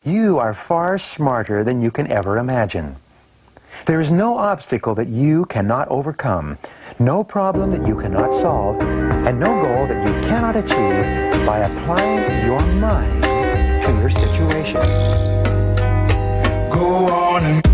You are far smarter than you can ever imagine. There is no obstacle that you cannot overcome, no problem that you cannot solve, and no goal that you cannot achieve by applying your mind to your situation. Go on and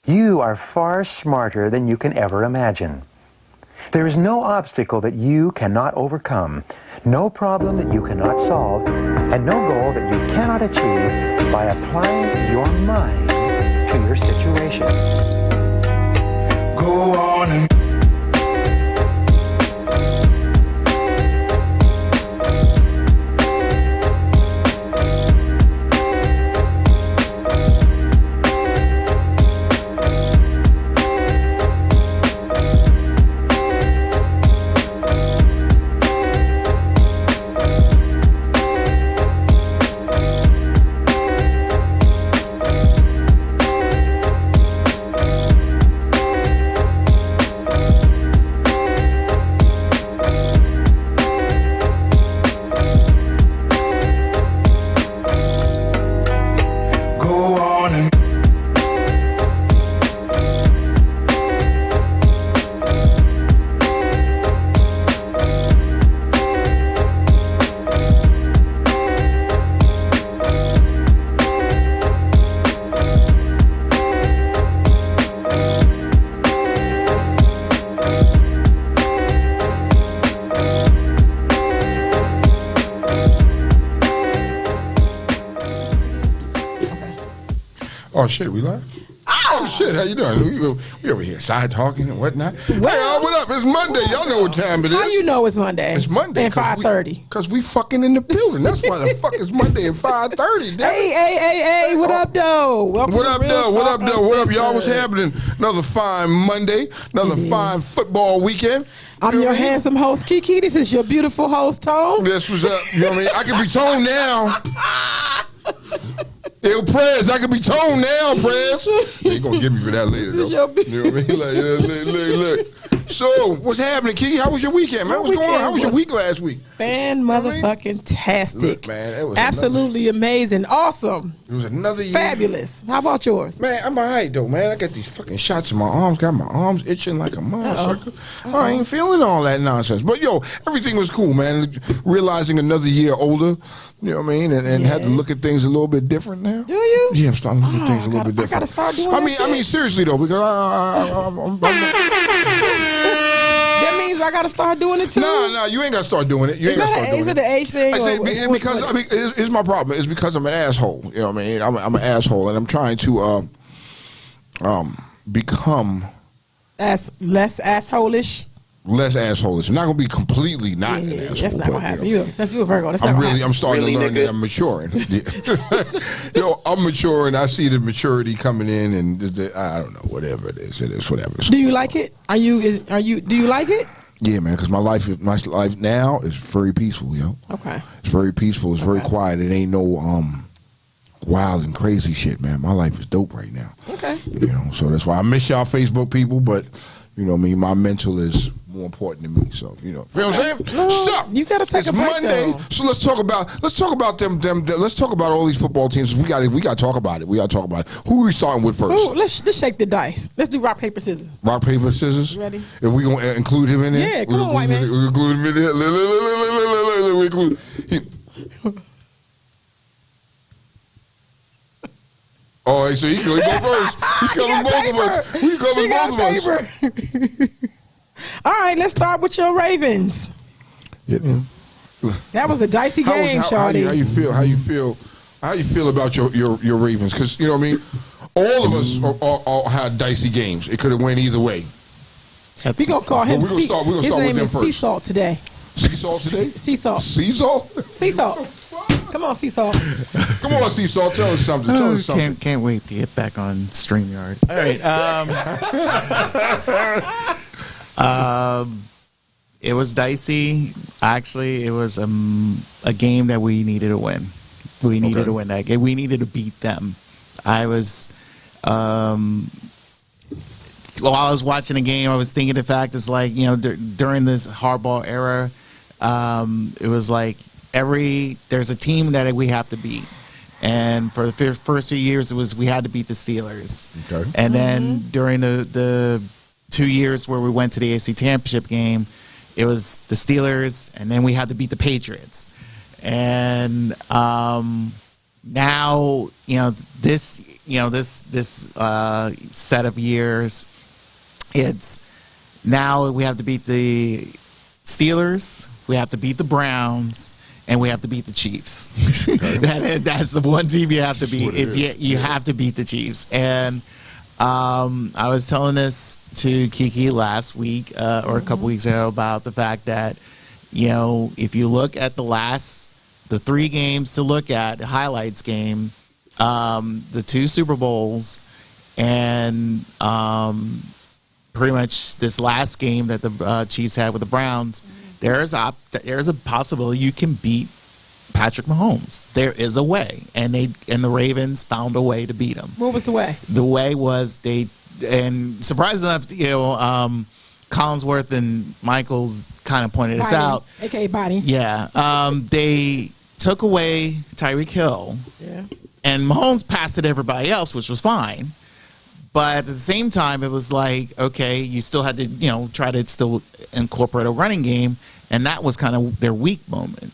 You are far smarter than you can ever imagine. There is no obstacle that you cannot overcome, no problem that you cannot solve, and no goal that you cannot achieve by applying your mind to your situation. Go on and Oh shit, we live? Oh shit, how you doing? We over here side talking and whatnot. Well, hey, what up? It's Monday. Y'all know what time it is. How you know it's Monday? It's Monday. At 5:30. Because we fucking in the building. That's why the fuck it's Monday at 5:30. Hey, what up, though? Welcome what up, though? What up, though? What up, y'all? What's happening? Another fine Monday. Another fine football weekend. I'm your handsome host, Kiki. This is your beautiful host, Tone. This was up. You know what I mean? I can be Tone now. Yo, Prez, I can be Tone now, Prez. They gonna get me for that later, though. You know what I mean? Like, look. So, what's happening, Kiki? How was your weekend, man? What's going on? How was your week last week? Fan-motherfucking-tastic. Look, man, it was absolutely amazing. Awesome. It was another year. Fabulous. How about yours? Man, I'm all right, though, man. I got these fucking shots in my arms. Got my arms itching like a motherfucker. I ain't feeling all that nonsense. But, yo, everything was cool, man. Realizing another year older, you know what I mean? And had to look at things a little bit different now. Do you? Yeah, I'm starting to look at things a little bit different. I got to start doing that I mean, seriously, though, because that means I got to start doing it, too? No, you ain't got to start doing it. Is it an age thing? It's my problem. It's because I'm an asshole. You know what I mean? I'm an asshole, and I'm trying to become... less asshole-ish? Less asshole-ish. I'm not going to be completely not an asshole. That's not going to happen. You're a Virgo. That's not I'm starting to learn that I'm maturing. I'm maturing. I see the maturity coming in, and I don't know, whatever it is. It is whatever. Do you like it? Do you like it? Yeah, man, because my life now is very peaceful, yo. Okay. It's very peaceful. It's very quiet. It ain't no wild and crazy shit, man. My life is dope right now. Okay. You know, so that's why I miss y'all Facebook people, but you know what I mean, my mental is more important to me. So, you know, feel what I'm saying? No, so, you gotta take a break. It's Monday, though. So let's talk about them. Let's talk about all these football teams. We got to talk about it. Who are we starting with first? Ooh, let's shake the dice. Let's do rock, paper, scissors. Rock, paper, scissors. You ready? If we gonna include him in there? Yeah, come on, white man. We include him in there. We include him. Oh, so he go first. He covers both of us. We covers both of us. All right, let's start with your Ravens. Yeah. That was a dicey game, Shawty. How you feel about your Ravens? Because you know what I mean. All of us all had dicey games. It could have went either way. We gonna call him. We're gonna start with them first. Sea Salt today. Sea Salt today. Sea Salt. Sea Salt. Sea Salt. Come on, Sea Salt. Come on, Sea Salt. Tell us something. Can't wait to get back on StreamYard. All right. It was dicey. Actually, it was a game that we needed to win. We needed to win that game. We needed to beat them. I was, while I was watching the game, I was thinking the fact is like, you know, during this hardball era, it was like there's a team that we have to beat. And for the first few years, it was we had to beat the Steelers. Okay. And then during the 2 years where we went to the AFC Championship game, it was the Steelers, and then we had to beat the Patriots. And now, this set of years, it's now we have to beat the Steelers, we have to beat the Browns, and we have to beat the Chiefs. Okay. That's the one team you have to beat. You have to beat the Chiefs. And I was telling this to Kiki last week or a couple weeks ago about the fact that, if you look at the 3 games to look at, the highlights game, the 2 Super Bowls, and pretty much this last game that the Chiefs had with the Browns, there's a possibility you can beat Patrick Mahomes. There is a way, and the Ravens found a way to beat him. What was the way? The way was and surprisingly enough, Collinsworth and Michaels kind of pointed this out. AKA Body. Yeah. They took away Tyreek Hill. Yeah. And Mahomes passed it to everybody else, which was fine. But at the same time, it was like, okay, you still had to, try to still incorporate a running game. And that was kind of their weak moment.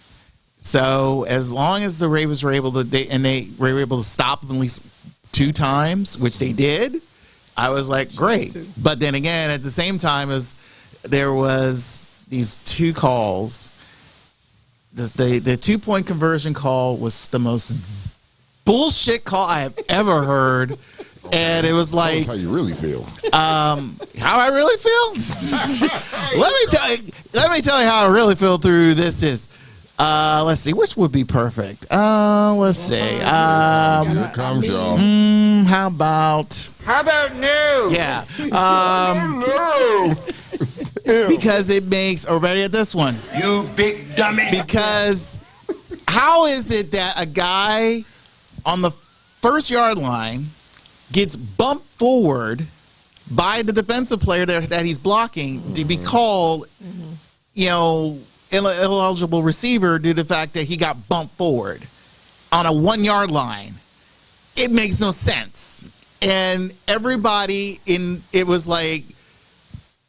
So as long as the Ravens were able to, they were able to stop them at least 2 times, which they did, I was like, great. But then again, at the same time, as there was these two calls. The 2-point conversion call was the most bullshit call I have ever heard. And it was like, how you really feel. How I really feel? let me tell you how I really feel through this is. Let's see, which would be perfect? Let's see. Here it comes, y'all. How about no? Yeah. No. Because it makes, or ready at this one. You big dummy. Because how is it that a guy on the 1st-yard line gets bumped forward by the defensive player that he's blocking to be called, ineligible receiver due to the fact that he got bumped forward on a 1-yard line? It makes no sense. And everybody it was like,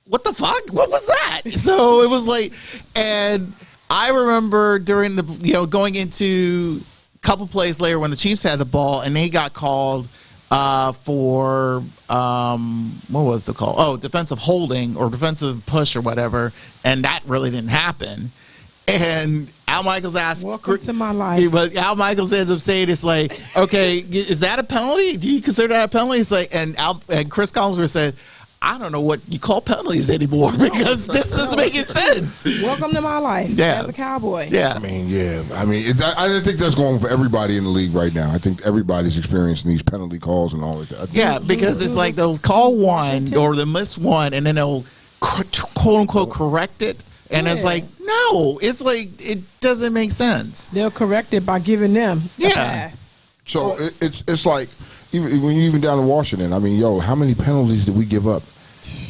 what the fuck? What was that? So it was like, and I remember during the, going into a couple plays later when the Chiefs had the ball and they got called for, what was the call? Oh, defensive holding or defensive push or whatever. And that really didn't happen. And Al Michaels asked, welcome to my life. But Al Michaels ends up saying, it's like, okay, is that a penalty? Do you consider that a penalty? It's like, and Chris Collinsworth said, I don't know what you call penalties anymore because this doesn't make any sense. Welcome to my life as a Cowboy. Yeah. I mean, I think that's going for everybody in the league right now. I think everybody's experiencing these penalty calls and all of that. Yeah, because it's like they'll call one or they'll miss one and then they'll quote unquote correct it. And it's like, no, it's like, it doesn't make sense. They'll correct it by giving them a pass. So it's like, even when you even down in Washington, I mean, how many penalties did we give up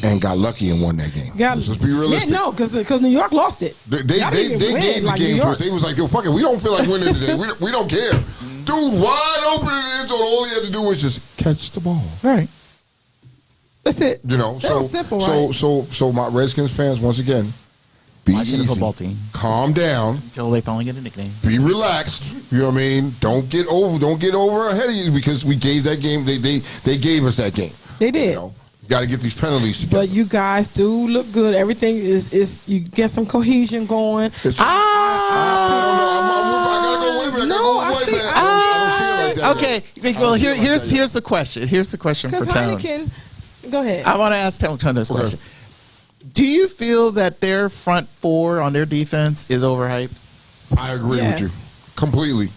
and got lucky and won that game? Let's be realistic. Yeah, no, because New York lost it. They gave the game to us. They was like, fuck it, we don't feel like winning today. We don't care. Dude, wide open in the end zone. All he had to do was just catch the ball. Right. That's it. So simple, right? So my Redskins fans, once again, be Watching easy. the football team. Calm down. Until they finally get a nickname. Be relaxed. You know what I mean? Don't get over ahead of you because we gave that game. They gave us that game. They did. You got to get these penalties together. But you guys do look good. Everything is you get some cohesion going. Okay. Well, here's the question. Here's the question for Tone. Go ahead. I want to ask Tone this question. Do you feel that their front four on their defense is overhyped? I agree with you completely.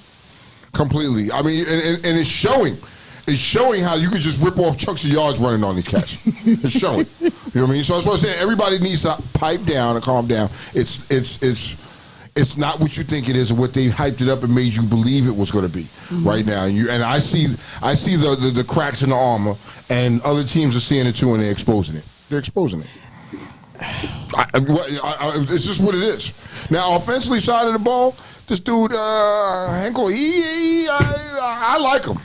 I mean, and it's showing. It's showing how you can just rip off chunks of yards running on these cats. It's showing. You know what I mean? So that's what I'm saying. Everybody needs to pipe down and calm down. It's not what you think it is or what they hyped it up and made you believe it was going to be right now. And I see the cracks in the armor, and other teams are seeing it too, and they're exposing it. It's just what it is. Now, offensively side of the ball, this dude, Henkel, I like him.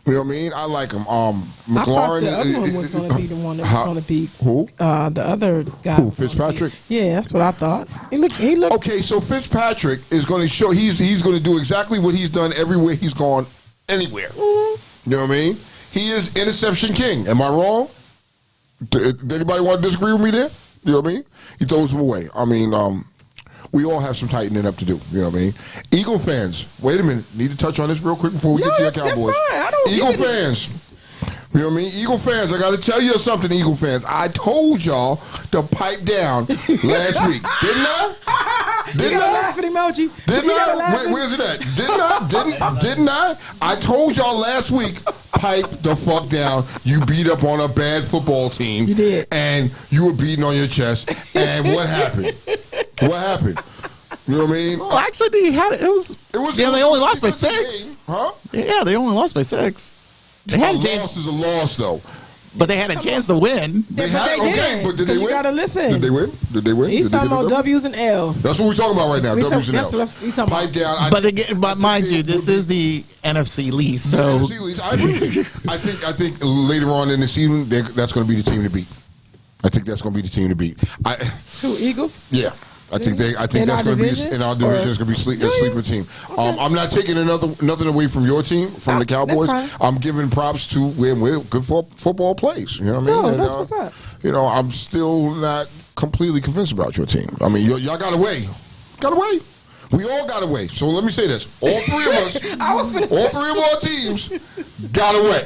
You know what I mean? I like him. McLaurin. I thought the other one was going to be the one that was going to beat who? The other guy. Who? Fitzpatrick? Yeah, that's what I thought. He looked. Okay, so Fitzpatrick is going to show he's going to do exactly what he's done everywhere he's gone, anywhere. Mm-hmm. You know what I mean? He is interception king. Am I wrong? Did anybody want to disagree with me there? You know what I mean? He throws them away. I mean, we all have some tightening up to do. You know what I mean? Eagle fans, wait a minute. Need to touch on this real quick before we get to your Cowboys. That's fine. Eagle fans. You know what I mean? Eagle fans, I got to tell you something, Eagle fans. I told y'all to pipe down last week. Didn't I? Didn't I? Laughing emoji. Didn't I? Where's it at? Didn't I? I told y'all last week, pipe the fuck down. You beat up on a bad football team. You did. And you were beating on your chest. And what happened? What happened? You know what I mean? Well, actually, they had it. It was they only lost by 6. Huh? Yeah, they only lost by 6. They had a chance. Loss is a loss, though. But they had a chance to win. But did they win? You gotta listen. Did they win? He's talking about W's and L's. That's what we're talking about right now. W's and L's. That's what we talking Pipe down. But mind you, this is the NFC least. So NFC least. I think later on in the season, that's going to be the team to beat. I think that's going to be the team to beat. Who, Eagles? Yeah. I think that's going to be in our division. It's going to be a sleeper team. Okay. I'm not taking nothing away from your team, from the Cowboys. I'm giving props to where good football plays. You know what I mean? No, that's what's up. You know, I'm still not completely convinced about your team. I mean, y'all got away. Got away. We all got away. So let me say this. All three of us, all three of our teams got away.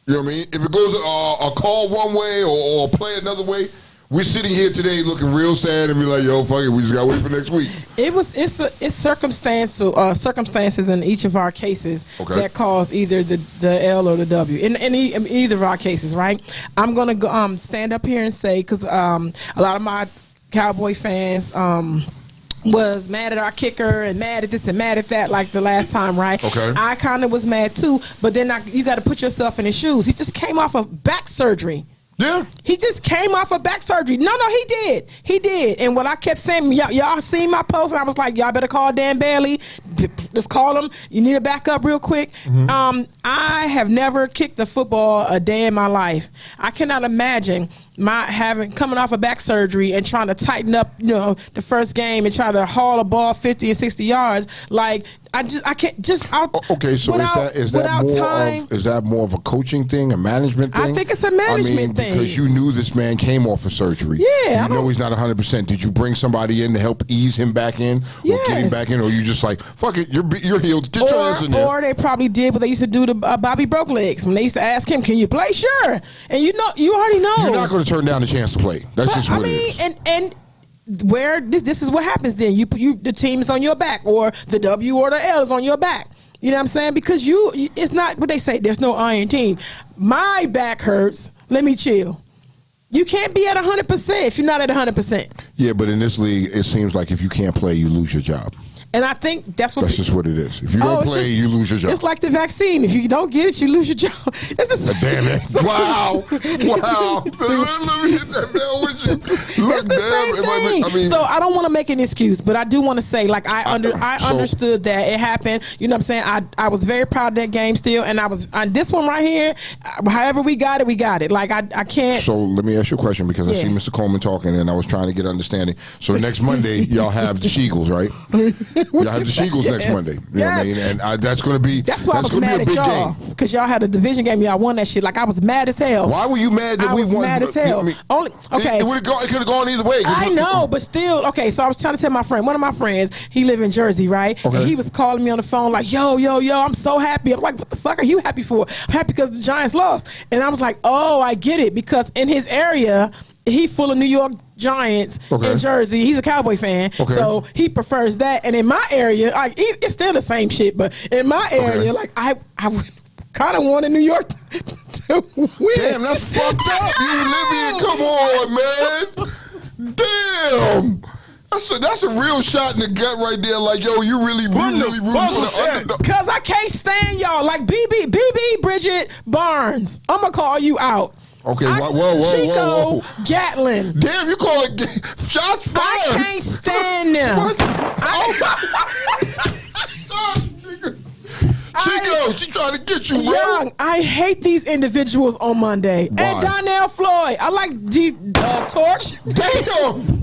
You know what I mean? If it goes a call one way or play another way, we're sitting here today looking real sad and be like, yo, fuck it, we just got to wait for next week. It's circumstances in each of our cases that cause either the L or the W in either of our cases, right? I'm gonna go, stand up here and say, because a lot of my Cowboy fans was mad at our kicker and mad at this and mad at that like the last time, right? Okay. I kind of was mad too, but then you got to put yourself in his shoes. He just came off of back surgery. Yeah. He just came off of back surgery. No, he did. He did. And what I kept saying, y'all seen my post, and I was like, y'all better call Dan Bailey. Let's call him. You need to back up real quick. Mm-hmm. I have never kicked a football a day in my life. I cannot imagine coming off of back surgery and trying to tighten up, the first game and try to haul a ball 50 and 60 yards. Like, I can't just out. Okay, so is that more of a coaching thing, a management thing? I think it's a management thing. Because you knew this man came off of surgery. Yeah, you know he's not 100%. Did you bring somebody in to help ease him back in, or get him back in, or you just like, fuck it, you're healed, get your ass in there? Or they probably did what they used to do to Bobby Brokelegs when they used to ask him, "Can you play?" Sure, and you already know you're not going to turn down a chance to play. That's just what it is. And where this is what happens then. You the team is on your back, or the W or the L is on your back. You know what I'm saying? Because it's not what they say. There's no iron team. My back hurts. Let me chill. You can't be at 100% if you're not at 100%. Yeah, but in this league, it seems like if you can't play, you lose your job. And I think that's just what it is. If you don't play, you lose your job. It's like the vaccine. If you don't get it, you lose your job. Damn it. Wow. Let me hit that bell with you. It's the same thing. So I don't want to make an excuse, but I do want to say, like, I understood that it happened. You know what I'm saying? I was very proud of that game still, and I was on this one right here. However we got it. Like, I can't. So let me ask you a question, because I see Mr. Coleman talking, and I was trying to get understanding. So next Monday, y'all have the Eagles, right? Y'all have the Eagles next Monday. You know what I mean? And that's going to be that's why I was mad at y'all, because y'all had a division game. Y'all won that shit. Like, I was mad as hell. Why were you mad that we won? Mad as hell. It could have gone either way. I know, but still. Okay, so I was trying to tell one of my friends, he live in Jersey, right? Okay. And he was calling me on the phone like, yo, I'm so happy. I'm like, what the fuck are you happy for? I'm happy because the Giants lost. And I was like, oh, I get it, because in his area, he full of New York Giants in Jersey. He's a Cowboy fan, so he prefers that. And in my area, it's still the same shit. But in my area, like I would kind of wanted New York to win. Damn, that's fucked up. You live here. Come on, man. Damn. That's a real shot in the gut right there. Like, yo, you really rooting for the underdog. Because I can't stand y'all. Like BB Bridget Barnes. I'm gonna call you out. Okay, whoa. Chico Gatlin. Damn, you call it shots fired. I can't stand them. Chico, she trying to get you, bro. Young, I hate these individuals on Monday. Why? And Donnell Floyd. I like Torch. Damn.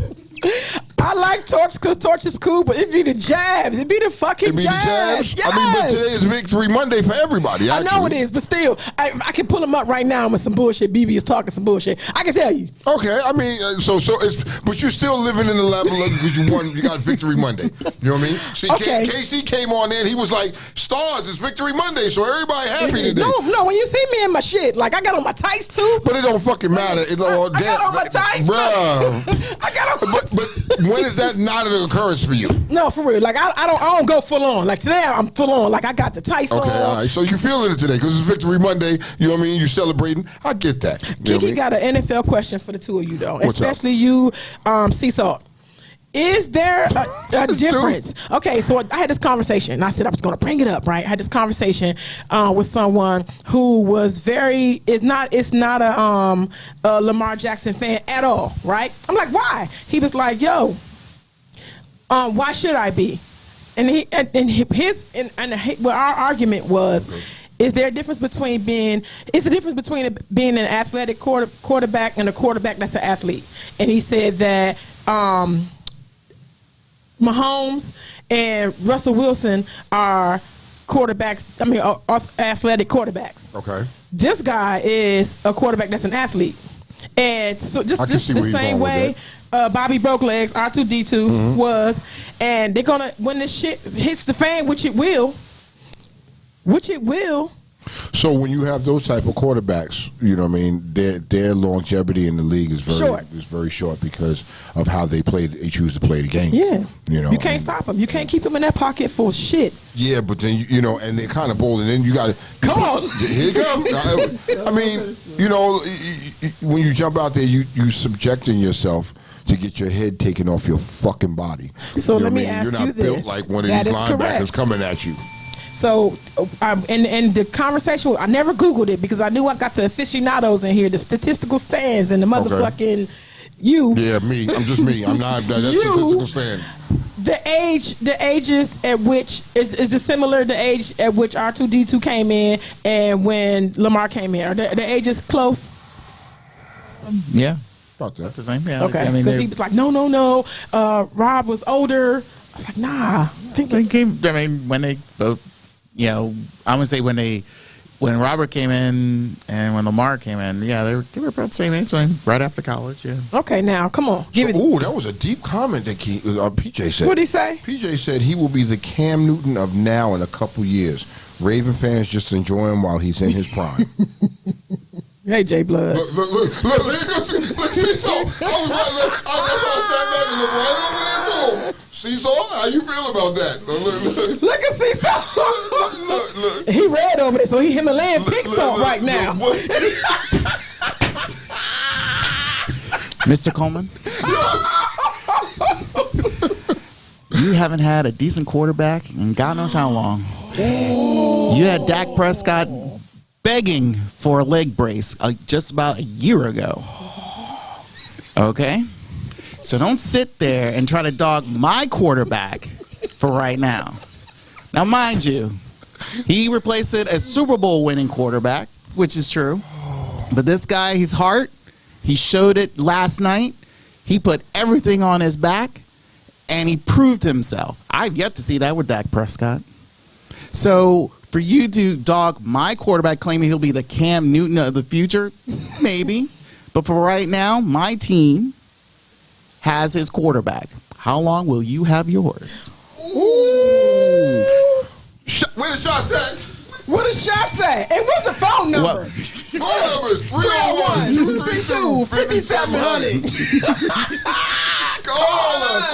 I like Torch because Torch is cool, but it'd be the jabs. It'd be the fucking jabs. Yes. But today is Victory Monday for everybody, actually. I know it is, but still, I can pull him up right now with some bullshit. BB is talking some bullshit. I can tell you. Okay, I mean, so it's, but you're still living in the level of, because you got Victory Monday. You know what I mean? See, KC came on there and he was like, stars, it's Victory Monday, so everybody happy today. No, when you see me in my shit, like I got on my tights too. But it don't fucking matter. I got on my tights. Bruh. I got on my tights. But when is that not an occurrence for you? No, for real. Like I don't go full on. Like today I'm full on. Like I got the tights on. Okay, all right. So you feeling it today because it's Victory Monday. You know what I mean? You celebrating. I get that. Kiki got an NFL question for the two of you though, What's especially you, Seesaw. Is there a difference? Okay, so I had this conversation. I said I was going to bring it up, right? I had this conversation with someone who was it's not a Lamar Jackson fan at all, right? I'm like, why? He was like, yo, why should I be? And our argument was, is there a difference between being an athletic quarterback and a quarterback that's an athlete? And he said that Mahomes and Russell Wilson are quarterbacks. Are athletic quarterbacks. Okay. This guy is a quarterback that's an athlete. And so just I can see the where you're same going way with Bobby Broke Legs, R2D2 was, and they're gonna, when this shit hits the fan, which it will. So when you have those type of quarterbacks, you know what I mean, their longevity in the league is very short because of how they choose to play the game. Yeah. You know, you can't stop them. You can't keep them in that pocket for shit. Yeah, but then you know, and they're kind of bold, and then you got to Come on. Here you come. I mean, you know, when you jump out there, you subjecting yourself to get your head taken off your fucking body. So you know let me what I mean? ask You're you not this. built like one of That these is linebackers correct. coming at you. So, and the conversation, I never Googled it because I knew I got the aficionados in here, the statistical stands and the motherfucking you. Yeah, me. I'm just me. I'm not. That's statistical stand. The ages at which is it similar the age at which R2D2 came in and when Lamar came in? Are the ages close? Yeah. About that. That's the same. Yeah. Okay, I mean, because he was like, no. Rob was older. I was like, nah. they came. I mean, when they both, you know, I would say when Robert came in and when Lamar came in, yeah, they were about the same age, right after college. Yeah. Okay, now come on. That was a deep comment that PJ said. What'd he say? PJ said he will be the Cam Newton of now in a couple years. Raven fans just enjoy him while he's in his prime. Hey, J Blood. Look, Seesaw. That's why I sat back and looked right over there to him. Seesaw, how you feel about that? Look at Seesaw. Look. He red over there, so he Himalayan pink salt right now. Mr. Coleman, you haven't had a decent quarterback in God knows how long. You had Dak Prescott begging for a leg brace just about a year ago. Okay? So don't sit there and try to dog my quarterback for right now. Now, mind you, he replaced a Super Bowl winning quarterback, which is true. But this guy, his heart, he showed it last night. He put everything on his back, and he proved himself. I've yet to see that with Dak Prescott. So for you to dog my quarterback claiming he'll be the Cam Newton of the future, maybe. But for right now, my team has his quarterback. How long will you have yours? Ooh. Where the shots at? What the shots at? And what's the phone number? Phone number is 301-232-5700. Call us. I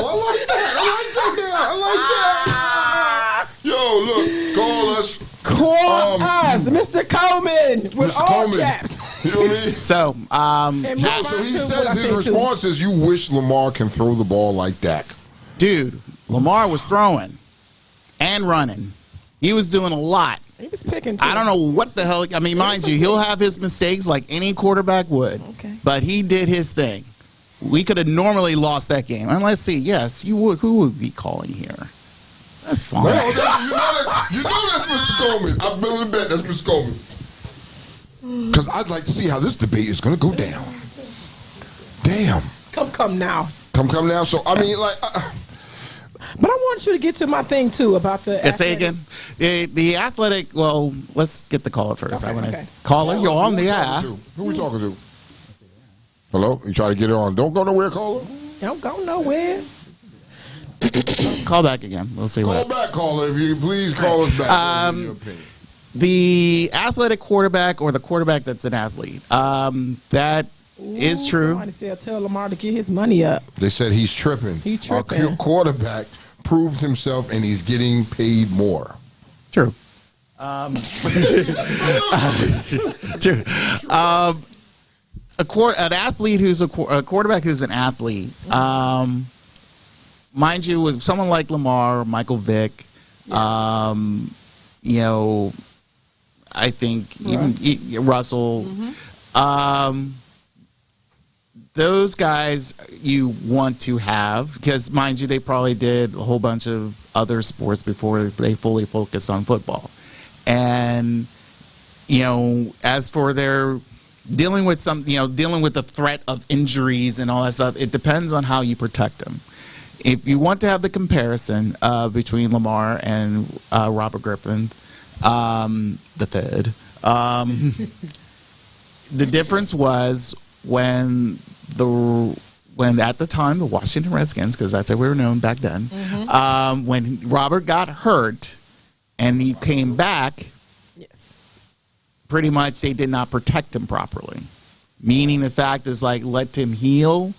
like that. Yo, look, call us. Call us, Mr. Coleman, with Mr. all Coleman. caps. You know what I mean? So, So he says his response is, you wish Lamar can throw the ball like Dak. dude, Lamar was throwing and running. He was doing a lot. He was picking too. I don't know what the hell. I mean, mind you, he'll have his mistakes like any quarterback would. Okay. But he did his thing. We could have normally lost that game. And let's see. Yes, you would. Who would be calling here? That's fine. No, you know that's Mr. Coleman. I'm willing to bet that's Mr. Coleman. Because I'd like to see how this debate is going to go down. Damn. Come now. Come now. So, I mean, like... But I want you to get to my thing too about the. Say again. The athletic. Well, let's get the caller first. Okay, I want to okay. caller. You're on the air. Who we talking to? Hello? You try to get it on. Don't go nowhere, caller. Don't go nowhere. Call back again. We'll see Call what. back, caller. If you please call us back. In your opinion. The athletic quarterback or the quarterback that's an athlete. That is true. Somebody said tell Lamar to get his money up. They said he's tripping. He tripping. Our quarterback proved himself, and he's getting paid more. True. True. An athlete who's a quarterback who's an athlete. Mind you, with someone like Lamar, Michael Vick, you know, I think even Russell. Those guys you want to have because, mind you, they probably did a whole bunch of other sports before they fully focused on football. And, you know, as for their dealing with dealing with the threat of injuries and all that stuff, it depends on how you protect them. If you want to have the comparison between Lamar and Robert Griffin, the third, the difference was when at the time the Washington Redskins, because that's how we were known back then, when Robert got hurt and he came back, pretty much they did not protect him properly. Meaning the fact is like, let him heal,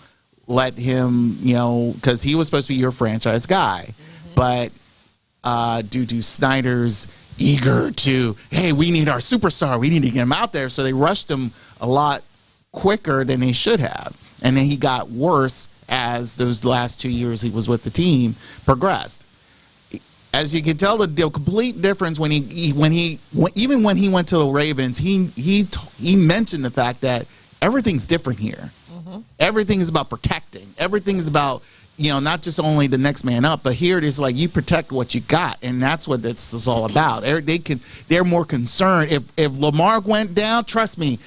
let him, because he was supposed to be your franchise guy. But due to Snyder's eager to, hey, we need our superstar, we need to get him out there, so they rushed him a lot quicker than they should have. And then he got worse as those last 2 years he was with the team progressed. As you can tell, the complete difference when he even when he went to the Ravens, he mentioned the fact that everything's different here. Everything is about protecting. Everything is about, not just only the next man up, but here it is like you protect what you got, and that's what this is all about. They're more concerned. If Lamar went down, trust me,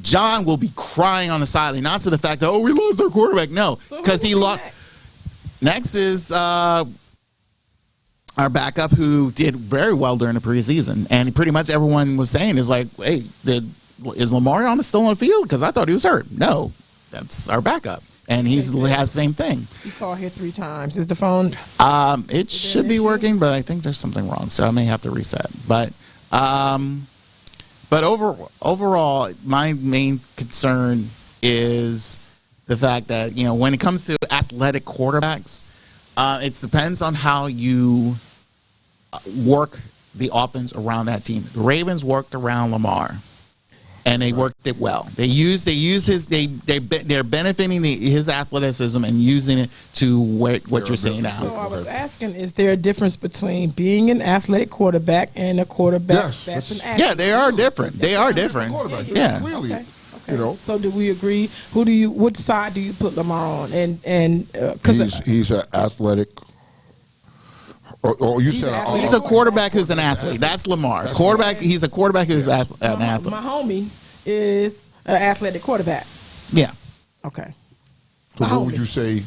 John will be crying on the sideline. Not to the fact that, we lost our quarterback. No, because he lost. Next is our backup, who did very well during the preseason, and pretty much everyone was saying is like, hey, is Lamar still on the field? Because I thought he was hurt. No, that's our backup, and he has the same thing. You called here 3 times. Is the phone? It should be working, but I think there's something wrong, so I may have to reset. But overall, my main concern is the fact that when it comes to athletic quarterbacks, it depends on how you work the offense around that team. The Ravens worked around Lamar, and they worked it well. They're benefiting his athleticism and using it to what you're saying now. So I was asking, is there a difference between being an athletic quarterback and a quarterback that's an athlete? Yeah, they are different. They are different. Yeah. Okay. So do we agree? What side do you put Lamar on? And he's an athletic. You said he's a quarterback who's an athlete. That's Lamar. He's a quarterback who's an athlete. My homie is an athletic quarterback. Yeah. Okay. So what would you say?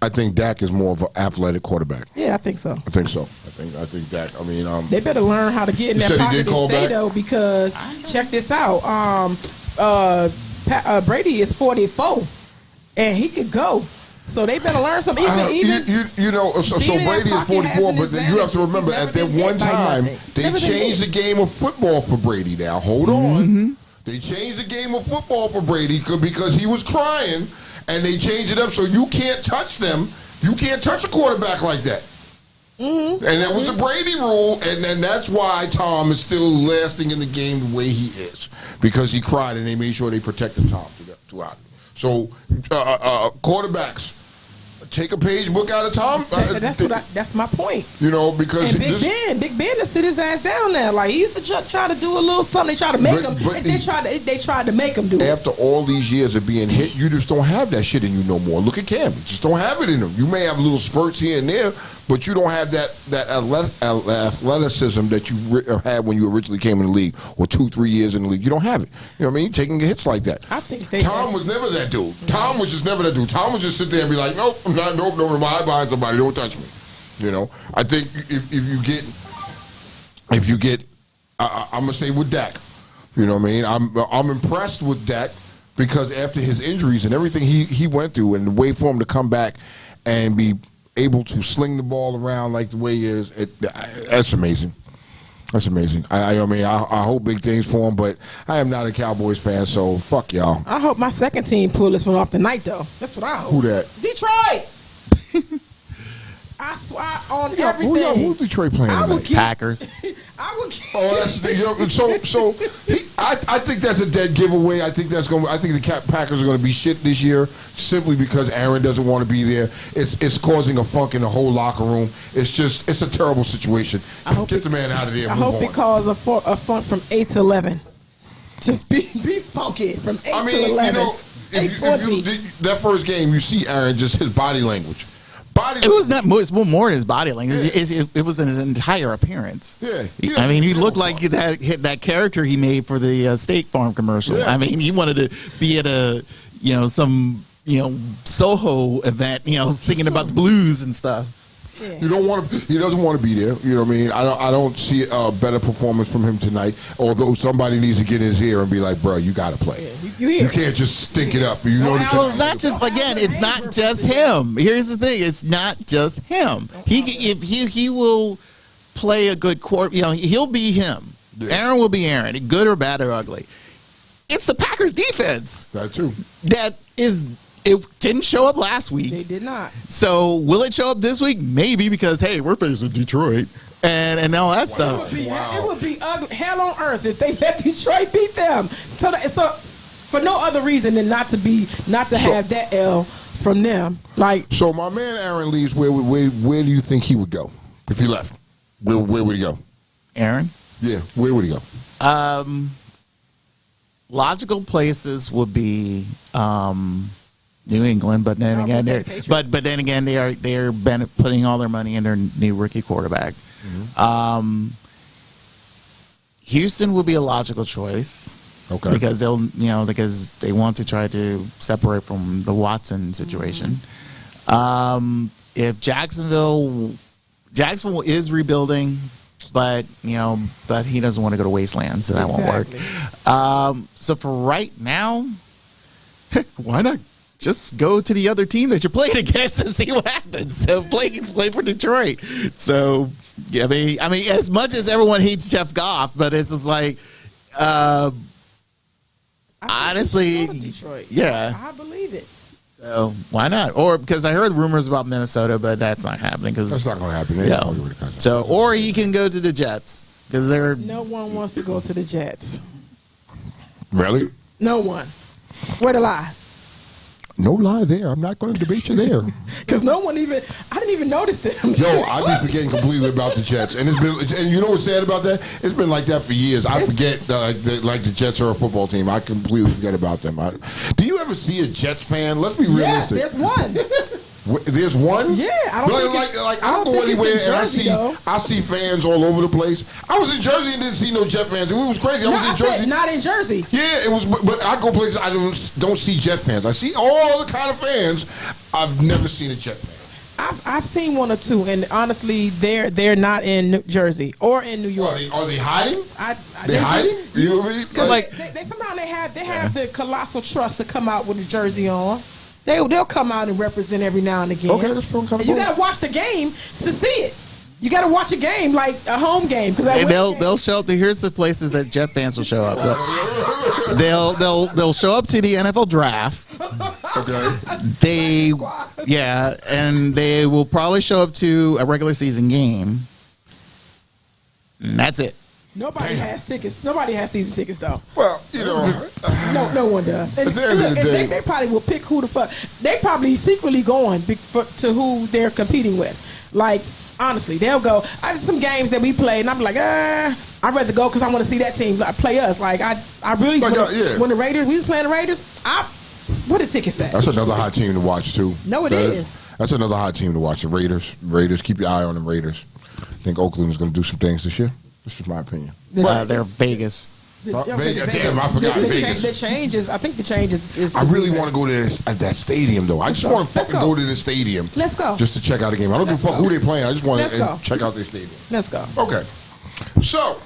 I think Dak is more of an athletic quarterback. Yeah, I think so. I think so. I think Dak. I mean, they better learn how to get in that pocket and stay though, because check this out. Brady is 44, and he could go. So they better learn something. So Brady is 44, but then you have to remember, at that one time, they changed the game of football for Brady. Now, hold on. They changed the game of football for Brady because he was crying, and they changed it up so you can't touch them. You can't touch a quarterback like that. And that was the Brady rule, and then that's why Tom is still lasting in the game the way he is, because he cried and they made sure they protected Tom throughout. So quarterbacks, take a page book out of Tom. That's my point. Because Big Ben to sit his ass down there. Like, he used to try to do a little something. They tried to make him. They tried to make him do it. After all these years of being hit, you just don't have that shit in you no more. Look at Cam. You just don't have it in him. You may have little spurts here and there, but you don't have that athleticism that you had when you originally came in the league, or 2-3 years in the league. You don't have it. You know what I mean? Taking hits like that. I think Tom was never that dude. Tom was just never that dude. Tom would just sit there and be like, nope, I'm not, nope, no, I'm behind somebody. Don't touch me. I think if you get, I'm gonna say with Dak. You know what I mean? I'm impressed with Dak, because after his injuries and everything he went through, and the way for him to come back and be able to sling the ball around like the way he is, that's amazing. That's amazing. I hope big things for him, but I am not a Cowboys fan, so fuck y'all. I hope my second team pull this one off tonight, though. That's what I hope. Who that? Detroit. I swear on everything. Who's Detroit playing tonight? Packers. I would. I think that's a dead giveaway. I think the Packers are going to be shit this year, simply because Aaron doesn't want to be there. It's causing a funk in the whole locker room. It's a terrible situation. Get the man out of there. I hope it causes a funk from 8 to 11. Just be funky from 8 to 11. That first game, you see Aaron, just his body language. It was not more than his body language. Yeah. It was in his entire appearance. Yeah. He looked like that character he made for the State Farm commercial. Yeah. He wanted to be at some Soho event, singing about the blues and stuff. Yeah. He doesn't want to be there. You know what I mean? I don't see a better performance from him tonight. Although somebody needs to get in his ear and be like, "Bro, you got to play." Yeah, You can't just stink it up. You know the Well, it's not just again. It's not just him. Here's the thing: it's not just him. He will play a good quarter. You know, he'll be him. Yeah. Aaron will be Aaron, good or bad or ugly. It's the Packers defense. That's true. It didn't show up last week. They did not. So will it show up this week? Maybe, because hey, we're facing Detroit and all that stuff. It would be ugly, hell on earth if they let Detroit beat them. So for no other reason than not to have that L from them. Like, so my man Aaron leaves. Where do you think he would go if he left? Where would he go? Aaron? Yeah, where would he go? Logical places would be New England, but then again, they are putting all their money in their new rookie quarterback. Mm-hmm. Houston would be a logical choice. Okay. Because because they want to try to separate from the Watson situation. Mm-hmm. If Jacksonville is rebuilding, but he doesn't want to go to Wasteland, so that won't work. So for right now, why not just go to the other team that you're playing against and see what happens? So play for Detroit. So I mean, as much as everyone hates Jeff Goff, but it's just like, honestly, Detroit. Yeah, I believe it. So why not? Or because I heard rumors about Minnesota, but that's not happening. That's not going to happen. So, or he can go to the Jets because no one wants to go to the Jets. Really? No one. Where to lie? No lie there. I'm not going to debate you there. Because I didn't even notice them. Yo, I've been forgetting completely about the Jets, and you know what's sad about that? It's been like that for years. I forget like the Jets are a football team. I completely forget about them. Do you ever see a Jets fan? Let's be realistic. Yes, there's one. There's one? Yeah, I don't like I go anywhere and I see fans all over the place. I was in Jersey and didn't see no Jet fans. It was crazy. I was in Jersey. Not in Jersey. Yeah, it was. But I go places I don't see Jet fans. I see all the kind of fans. I've never seen a Jet fan. I've seen one or two, and honestly, they're not in New Jersey or in New York. Are they hiding? They're hiding? You know what I mean? Because they somehow they have the colossal trust to come out with a jersey on. They'll come out and represent every now and again. Okay, that's kind of cool. You got to watch the game to see it. You got to watch a game like a home game because they'll show up. Here's the places that Jet fans will show up. They'll show up to the NFL draft. Okay. And they will probably show up to a regular season game. And that's it. Nobody has tickets. Nobody has season tickets, though. Well, no one does. And at the end of the day, they probably will pick who the fuck. They probably secretly going to who they're competing with. Like, honestly, they'll go. I have some games that we play, and I'm like, I'd rather go because I want to see that team play us. Like, I really, when the Raiders, we was playing the Raiders, what the tickets at? That's another hot team to watch, too. No, it is. That's another hot team to watch. The Raiders. Keep your eye on them Raiders. I think Oakland is going to do some things this year. This is my opinion. They're Vegas. Damn, I forgot Vegas. The change is. I think the change is. I really want to go to that stadium though. I just want to fucking go to the stadium. Let's go. Just to check out a game. I don't give a fuck who they playing. I just want to check out their stadium. Let's go. Okay. So.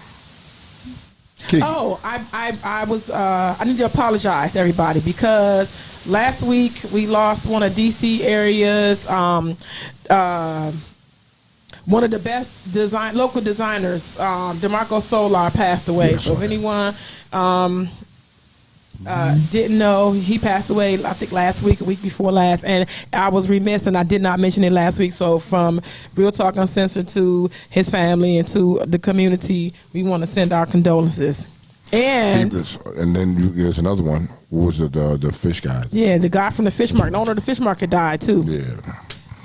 I was. I need to apologize, everybody, because last week we lost one of DC area's. One of the best local designers, DeMarco Solar, passed away. So if anyone didn't know, he passed away, I think last week, a week before last. And I was remiss and I did not mention it last week. So from Real Talk Uncensored to his family and to the community, we want to send our condolences. And then there's another one. What was it? The fish guy. Yeah, the guy from the fish market. The owner of the fish market died too. Yeah.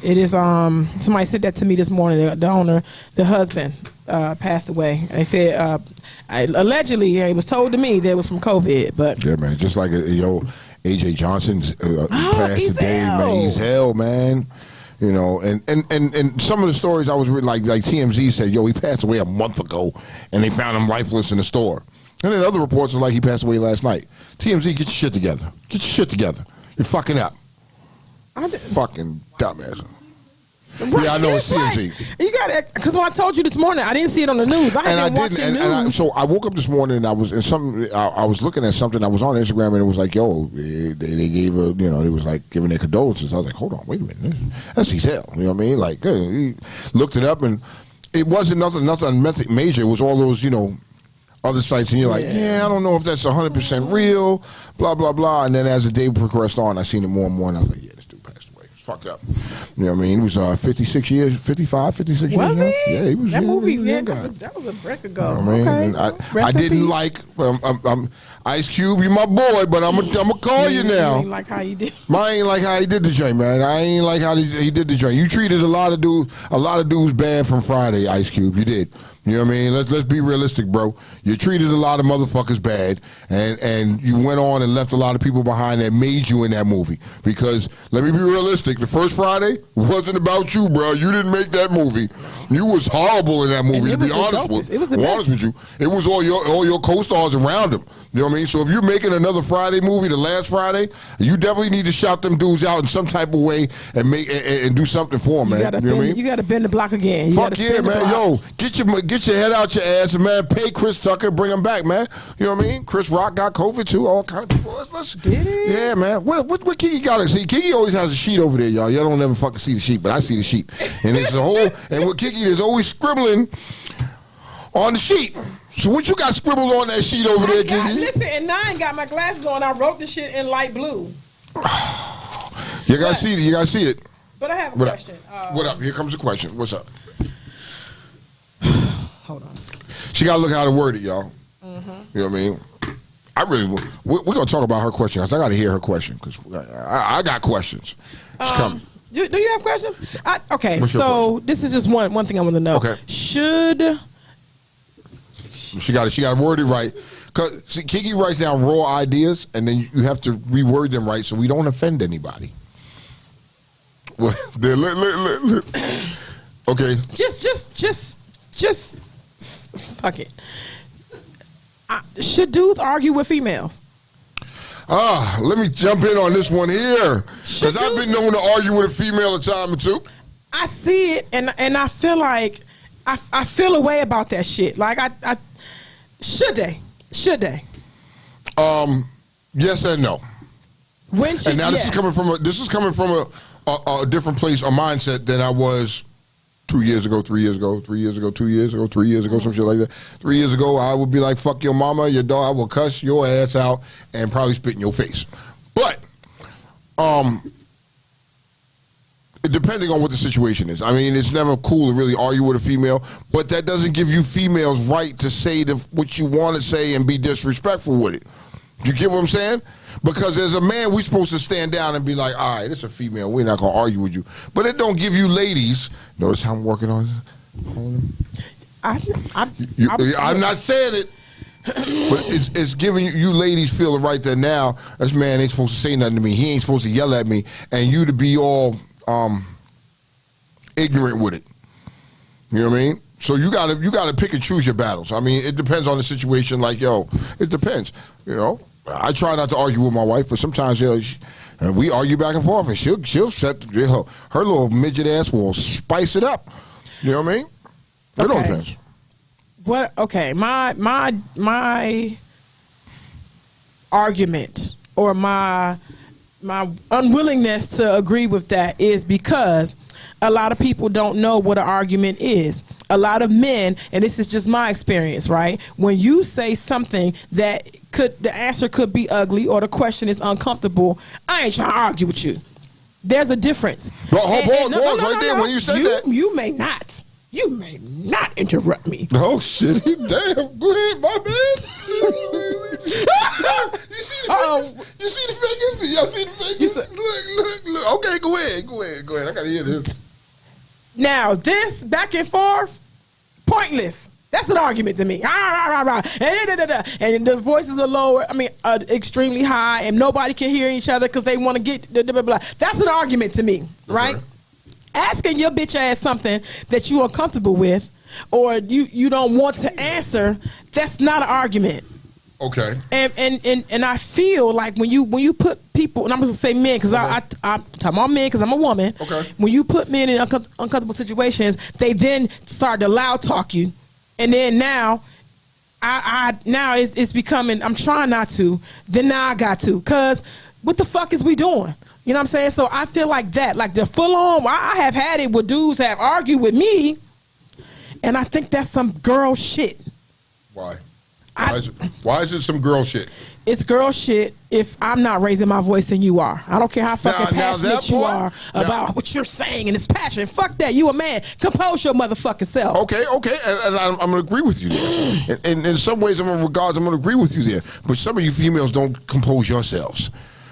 It is somebody said that to me this morning. The owner, the husband, passed away. They said allegedly it was told to me that it was from COVID, but yeah, man, just like AJ Johnson's passed today, man. He's hell, man. And some of the stories I was reading, like TMZ said, he passed away a month ago, and they found him lifeless in the store. And then other reports are like he passed away last night. TMZ, get your shit together. Get your shit together. You're fucking up. Fucking dumbass. Yeah, I know it's TMZ. You got it, because when I told you this morning, I didn't see it on the news. I didn't watch the news. So I woke up this morning and I was in something. I was looking at something. I was on Instagram and it was like, yo, they gave a, you know, it was like giving their condolences. I was like, hold on, wait a minute, that's hell. You know what I mean? Like, he looked it up and it wasn't nothing major. It was all those, you know, other sites, and you're like, yeah, I don't know if that's 100% real, blah, blah, blah. And then as the day progressed on, I seen it more and more, and I was like, yeah, this dude passed away. It's fucked up. You know what I mean? He was 56 years, 55, 56 years. Was he? Yeah, he was. That movie, yeah, that was a break ago. You know what I mean? Okay. I didn't like Ice Cube, you my boy, but I'm gonna call you now. I ain't like how you did. I ain't like how he did the joint, man. I ain't like how he did the joint. You treated a lot of dudes bad from Friday, Ice Cube. You did. You know what I mean? Let's be realistic, bro. You treated a lot of motherfuckers bad, and you went on and left a lot of people behind that made you in that movie. Because let me be realistic, the first Friday wasn't about you, bro. You didn't make that movie. You was horrible in that movie. To be honest with you, it was all your co-stars around him. You know what I mean? So if you're making another Friday movie, the last Friday, you definitely need to shout them dudes out in some type of way and make and do something for them, man. You know what I mean? You got to bend the block again. Fuck yeah, man. Yo, get your head out your ass and, man, pay Chris Tucker, bring him back, man. You know what I mean? Chris Rock got COVID too. All kind of people. Did he? Yeah, man. What Kiki got to see? Kiki always has a sheet over there, y'all. Y'all don't ever fucking see the sheet, but I see the sheet. And it's a whole. And with Kiki, there's always scribbling on the sheet. So what you got scribbled on that sheet over there, Kiki? Listen, and I ain't got my glasses on. I wrote the shit in light blue. You gotta see it. You gotta see it. But I have a question. What up? Here comes the question. What's up? Hold on. She gotta look how to word it, y'all. Mm-hmm. You know what I mean? I really. We're gonna talk about her question because I gotta hear her question because I got questions. It's coming. Do you have questions? Okay, What's your question? This is just one thing I want to know. Okay. Should she got to word it right? Cause see, Kiki writes down raw ideas and then you have to reword them right so we don't offend anybody. Well, okay. Just fuck it. Should dudes argue with females? Let me jump in on this one here because I've been known to argue with a female a time or two. I see it and I feel like I feel a way about that shit. Like I should they? Yes and no. When should, and now this is coming from a different place, a mindset than I was 2 years ago, 3 years ago, 3 years ago, 2 years ago, 3 years ago, some shit like that. 3 years ago, I would be like, fuck your mama, your dog, I will cuss your ass out and probably spit in your face. But, depending on what the situation is. I mean, it's never cool to really argue with a female, but that doesn't give you females right to say what you want to say and be disrespectful with it. You get what I'm saying? Because as a man, we're supposed to stand down and be like, all right, it's a female. We're not going to argue with you. But it don't give you ladies. Notice how I'm working on it? I'm not saying it. But it's giving you ladies feel the right that now, this man ain't supposed to say nothing to me. He ain't supposed to yell at me. And you to be all ignorant with it. You know what I mean? So you gotta pick and choose your battles. I mean, it depends on the situation. Like, yo, it depends. You know, I try not to argue with my wife, but sometimes, you know, and we argue back and forth, and she'll set her little midget ass will spice it up. You know what I mean? It all depends. What? Okay, my argument or my unwillingness to agree with that is because a lot of people don't know what an argument is. A lot of men, and this is just my experience, right? When you say something that the answer could be ugly or the question is uncomfortable, I ain't trying to argue with you. There's a difference. But when you said that. You may not. You may not interrupt me. Oh, shit. Damn. Go ahead, my man. You see the fingers? Y'all see the fingers? Look. Okay, go ahead. I got to hear this. Now, this back and forth, pointless. That's an argument to me. And the voices are lower, extremely high, and nobody can hear each other because they want to get blah, blah, blah. That's an argument to me, right? Okay. Asking your bitch ass something that you are comfortable with or you don't want to answer, that's not an argument. Okay. And I feel like when you put people, and I'm going to say men because I'm talking about men because I'm a woman. Okay. When you put men in uncomfortable situations, they then start to loud talk you, and then now, now it's becoming. I'm trying not to. Then now I got to, cause what the fuck is we doing? You know what I'm saying? So I feel like that, like the full on. I have had it where dudes have argued with me, and I think that's some girl shit. Why? Why is it some girl shit? It's girl shit if I'm not raising my voice and you are. I don't care how fucking passionate you are about what you're saying and it's passionate. Fuck that. You a man. Compose your motherfucking self. Okay. And I'm going to agree with you there. And in some ways, I'm going to agree with you there. But some of you females don't compose yourselves.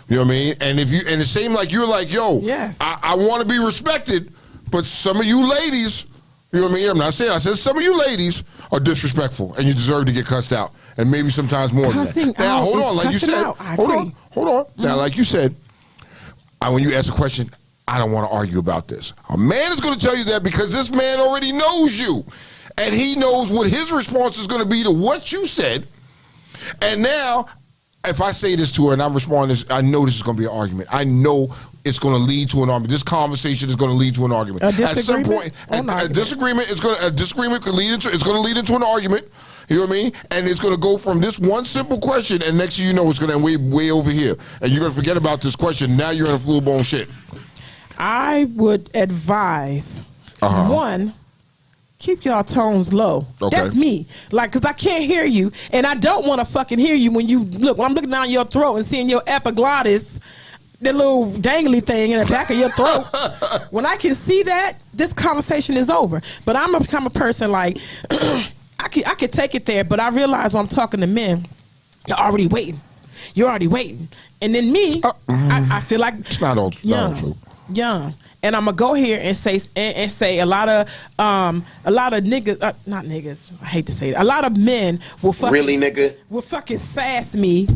You know what I mean? And it seemed like you're like, yo, yes. I want to be respected, but some of you ladies, you know what I mean? I'm not saying. I said some of you ladies are disrespectful, and you deserve to get cussed out, and maybe sometimes more than that. Now, hold on, like you said. Hold on. Mm-hmm. Now, like you said, when you ask a question, I don't want to argue about this. A man is going to tell you that because this man already knows you, and he knows what his response is going to be to what you said. And now, if I say this to her and I'm responding, I know this is going to be an argument. I know it's going to lead to an argument. This conversation is going to lead to an argument. At some point, a disagreement could lead into. It's going to lead into an argument. You know what I mean? And it's going to go from this one simple question, and next thing you know, it's going to end way over here, and you're going to forget about this question. Now you're in a full blown shit. I would advise one. Keep y'all tones low. Okay. That's me. Like, because I can't hear you, and I don't want to fucking hear you when I'm looking down your throat and seeing your epiglottis, the little dangly thing in the back of your throat. When I can see that, this conversation is over. But I'm a kind of person like, I could take it there, but I realize when I'm talking to men, you're already waiting. And then me, I feel like it's not all true. Young. And I'm gonna go here and say a lot of niggas, not niggas. I hate to say it. A lot of men will fucking sass me,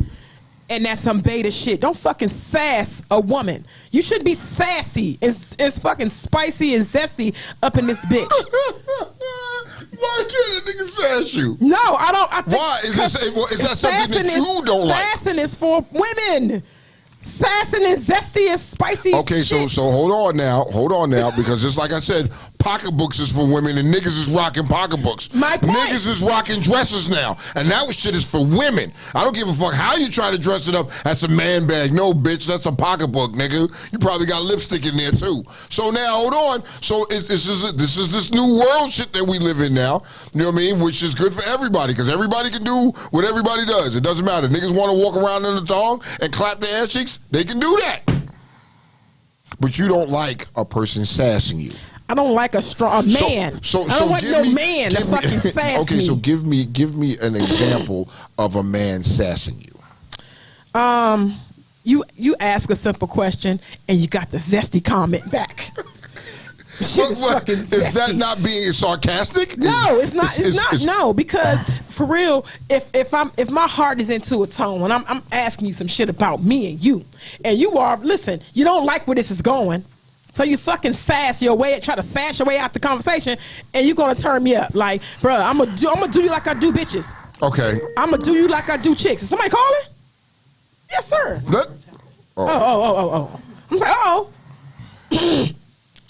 and that's some beta shit. Don't fucking sass a woman. You should be sassy. It's fucking spicy and zesty up in this bitch. Why can't a nigga sass you? No, I don't. Why is that something that you don't like? Sassing is for women. Sassing is zesty and spicy. Okay, shit. so hold on now, because just like I said, pocketbooks is for women and niggas is rocking pocketbooks. My point. Niggas is rocking dresses now, and that shit is for women. I don't give a fuck how you try to dress it up. That's a man bag. No, bitch, that's a pocketbook, nigga. You probably got lipstick in there too. So now hold on. So this is this new world shit that we live in now. You know what I mean? Which is good for everybody because everybody can do what everybody does. It doesn't matter. Niggas want to walk around in the thong and clap their ass cheeks. They can do that. But you don't like a person sassing you. I don't like a man. I don't want no man to fucking sass me. Okay, so give me an example of a man sassing you. You ask a simple question and you got the zesty comment back. Shit is fucking zesty. Is that not being sarcastic? No, it's not. It's not. No, because for real, if my heart is into a tone and I'm asking you some shit about me and you listen, you don't like where this is going, so you fucking try to sass your way out the conversation, and you're gonna turn me up. Like, bro, I'm gonna do you like I do bitches. Okay. I'm gonna do you like I do chicks. Is somebody calling? Yes, sir. Oh. I'm like,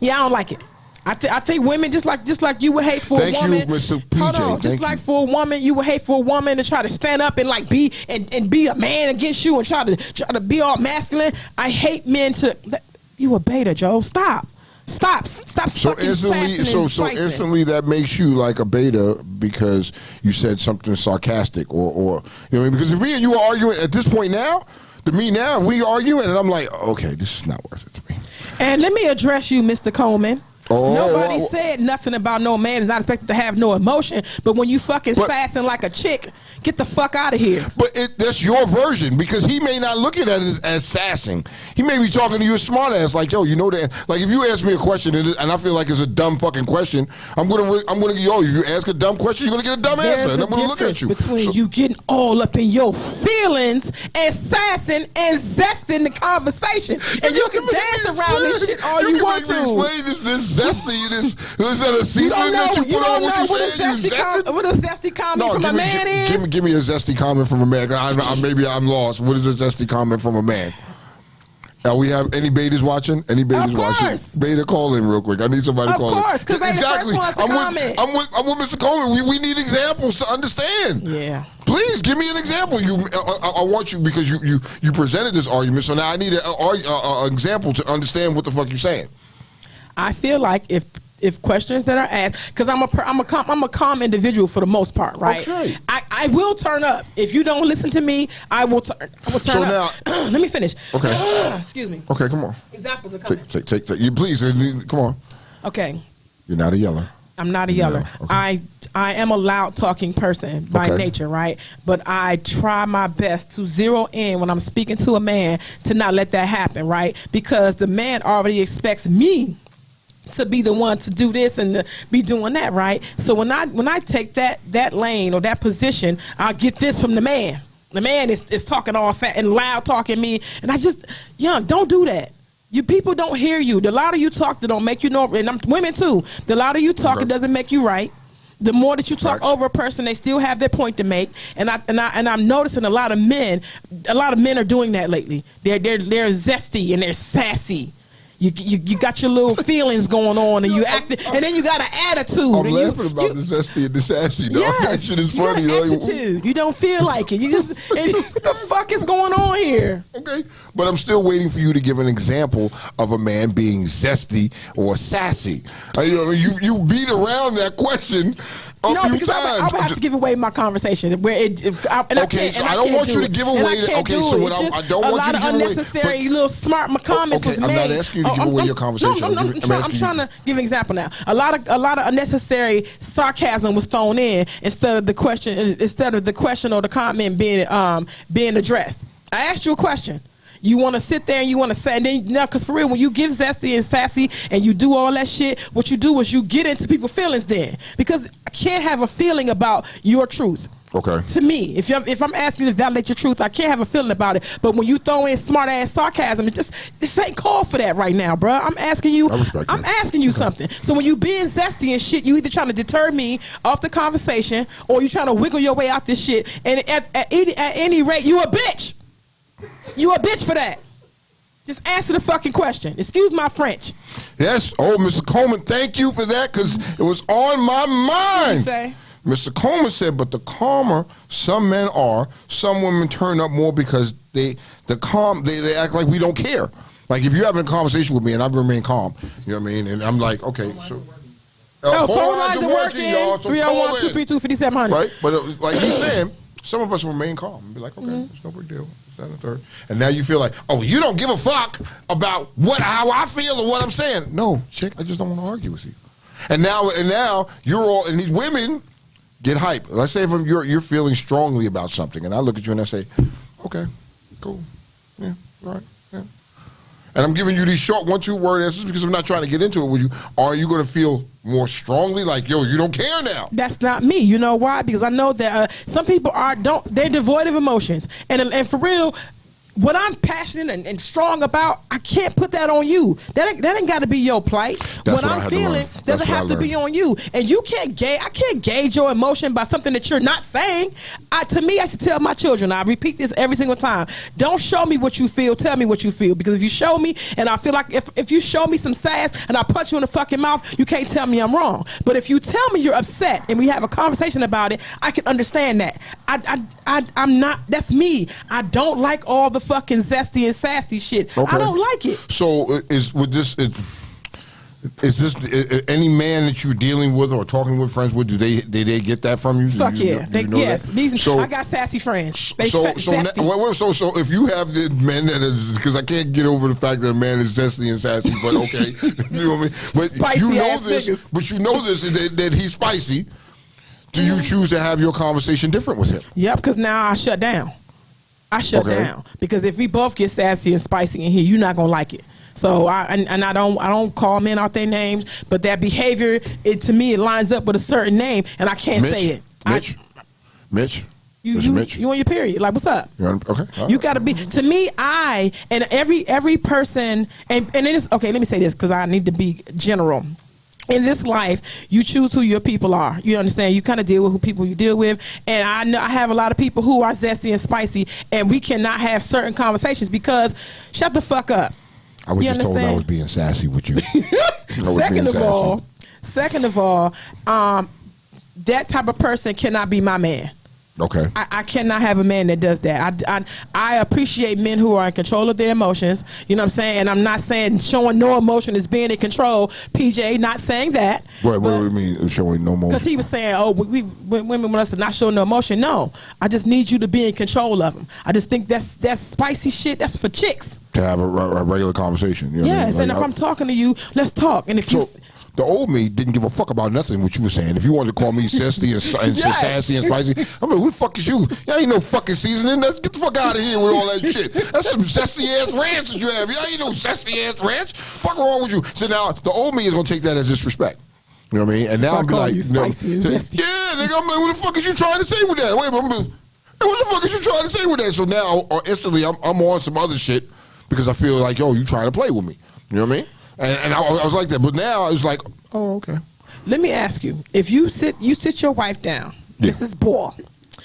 yeah, I don't like it. I think women just like you would hate for a woman. Thank you, Mr. PJ. Hold on, just like for a woman, you would hate for a woman to try to stand up and like be a man against you and try to be all masculine. I hate men you a beta, Joe. Stop. So instantly that makes you like a beta because you said something sarcastic or you know, because if me and you are arguing at this point now, we arguing and I'm like, okay, this is not worth it to me. And let me address you, Mr. Coleman. Nobody said nothing about no man is not expected to have no emotion, but when you fucking sassing like a chick, get the fuck out of here. But that's your version because he may not look at it as sassing. He may be talking to you a smart ass like, yo, you know that. Like if you ask me a question and I feel like it's a dumb fucking question, I'm gonna yo, if you ask a dumb question, you're gonna get a dumb answer, and I'm gonna look at you. Between you getting all up in your feelings and sassing and zesting the conversation, and you can dance around this shit all you want to. Explain this zesty. Is that a seasoning that you put on what you say? What a zesty comment from a man is. give me a zesty comment from a man. Maybe I'm lost. What is a zesty comment from a man? We have any betas watching? Any betas watching? Beta, call in real quick. I need somebody to call in. Of course, because they the first ones to comment. I'm with Mr. Coleman. We need examples to understand. Yeah. Please give me an example. I want you, because you presented this argument, so now I need an example to understand what the fuck you're saying. I feel like if questions that are asked, because I'm a calm individual for the most part, right? Okay. I will turn up. If you don't listen to me, I will turn up. Now, let me finish. Okay. Excuse me. Okay, come on. Examples are coming. Take. You please, come on. Okay. You're not a yeller. I'm not a yeller. No. Okay. I am a loud talking person by nature, right? But I try my best to zero in when I'm speaking to a man to not let that happen, right? Because the man already expects me to be the one to do this and to be doing that, right? So when I take that lane or that position, I'll get this from the man. The man is talking all fat and loud talking me, and I just, don't do that. You people don't hear you. The louder you talk, that don't make you know, and I'm women too. The louder you talk, it doesn't make you right. The more that you talk over a person, they still have their point to make. And I'm noticing a lot of men are doing that lately. They're zesty and they're sassy. You got your little feelings going on, and you acting, and then you got an attitude. I'm laughing about the zesty and the sassy, dog. Yes, that shit is funny. You got an attitude. You don't feel like it. You just, what the fuck is going on here? Okay, but I'm still waiting for you to give an example of a man being zesty or sassy. You beat around that question a few times. I would have to give away my conversation. I don't want you to give away. Okay, so what I don't want you to give away. A lot of unnecessary little smart comments was made. I'm not asking you to give away your conversation. I'm trying to give an example now. A lot of unnecessary sarcasm was thrown in instead of the question or the comment being addressed. I asked you a question. You want to sit there and you want to say, and then, because for real, when you give zesty and sassy and you do all that shit, what you do is you get into people's feelings then. Because I can't have a feeling about your truth. Okay. To me, if I'm asking you to validate your truth, I can't have a feeling about it. But when you throw in smart ass sarcasm, this ain't called for that right now, bro. I'm asking you something. So when you being zesty and shit, you either trying to deter me off the conversation or you trying to wiggle your way out this shit. And at any rate, you a bitch. You a bitch for that. Just answer the fucking question. Excuse my French. Yes. Oh, Mr. Coleman, thank you for that, because it was on my mind. What you say? Mr. Coleman said, but the calmer some men are, some women turn up more because they act like we don't care. Like if you're having a conversation with me and I remain calm, you know what I mean? And I'm like, okay, so. Phone lines are working, y'all. 301-232-5700. Right? But like he's saying, some of us remain calm and be like, okay, it's no big deal. That, third. And now you feel like, oh, you don't give a fuck about how I feel or what I'm saying. No, chick, I just don't want to argue with you. And now you're all, and these women get hype. Let's say if you're feeling strongly about something, and I look at you and I say, okay, cool, yeah, all right, yeah. And I'm giving you these short 1-2 word answers because I'm not trying to get into it with you. Are you going to feel more strongly like, yo, you don't care now? That's not me. You know why? Because I know that some people they're devoid of emotions. And for real, what I'm passionate and strong about, I can't put that on you. That ain't got to be your plight. What I'm feeling doesn't have to be on you. And you can't I can't gauge your emotion by something that you're not saying. To me, I should tell my children, I repeat this every single time, don't show me what you feel, tell me what you feel. Because if you show me, and I feel like if you show me some sass and I punch you in the fucking mouth, you can't tell me I'm wrong. But if you tell me you're upset and we have a conversation about it, I can understand that. I'm not, that's me. I don't like all the fucking zesty and sassy shit. Okay. I don't like it. So is this any man that you're dealing with or talking with, friends with, do they get that from you? Fuck yeah. Yes. So, I got sassy friends. So if you have the men that is, because I can't get over the fact that a man is zesty and sassy, but okay, you know what I mean? But spicy you know this. Niggas. But you know this that he's spicy. Do you choose to have your conversation different with him? Yep, because now I shut down. I shut down because if we both get sassy and spicy in here, you're not gonna like it. So I don't call men out their names, but that behavior, to me, it lines up with a certain name, and I can't say it. Mitch. You on your period? Like, what's up? Okay. You got to be. To me, and every person, and it is okay. Let me say this because I need to be general. in this life, you choose who your people are. You understand? You kind of deal with who people you deal with. And I know I have a lot of people who are zesty and spicy, and we cannot have certain conversations because shut the fuck up. I was just told I was being sassy with you. Second of all, that type of person cannot be my man. Okay. I cannot have a man that does that. I appreciate men who are in control of their emotions. You know what I'm saying? And I'm not saying showing no emotion is being in control. PJ, not saying that. What do you mean showing no emotion? Because he was saying, oh, women want us to not show no emotion. No, I just need you to be in control of them. I just think that's spicy shit. That's for chicks. To have a regular conversation. You know yes, what I mean? And if I'm talking to you, let's talk. And if the old me didn't give a fuck about nothing what you were saying. If you wanted to call me sassy and sassy and spicy, I mean, who the fuck is you? Y'all ain't no fucking seasoning. Get the fuck out of here with all that shit. That's some zesty ass ranch that you have. Y'all ain't no zesty ass ranch. Fuck wrong with you? So now the old me is gonna take that as disrespect. You know what I mean? And now I'm like, you spicy and zesty. Yeah, nigga. I'm like, what the fuck is you trying to say with that? Wait a minute. What the fuck is you trying to say with that? So now instantly I'm on some other shit because I feel like, yo, you trying to play with me. You know what I mean? And I was like that, but now I was like, oh, okay. Let me ask you: if you sit your wife down, Mrs. Ball,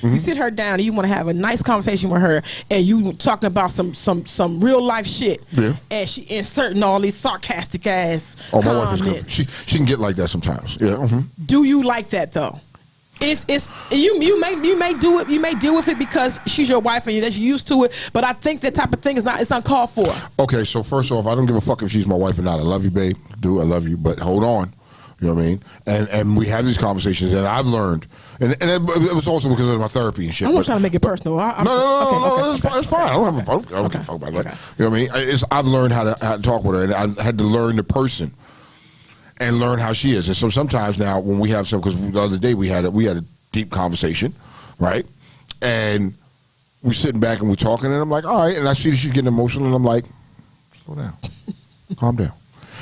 you sit her down, and you want to have a nice conversation with her, and you talking about some real life shit, and she inserting all these sarcastic ass comments. My wife is good. She can get like that sometimes. Yeah. Do you like that though? You may do it. You may deal with it because she's your wife and you're used to it. But I think that type of thing it's uncalled for. Okay, so first off, I don't give a fuck if she's my wife or not. I love you, babe. I love you, but hold on. You know what I mean? And we have these conversations, and I've learned, and it was also because of my therapy and shit. I'm not trying to make it personal. No, it's fine. I don't give a fuck about that. You know what I mean? I've learned how to talk with her, and I had to learn the person. And learn how she is. And so sometimes now when we have because the other day we had a deep conversation, right? And we're sitting back and we're talking, and I'm like, all right. And I see that she's getting emotional, and I'm like, slow down. Calm down.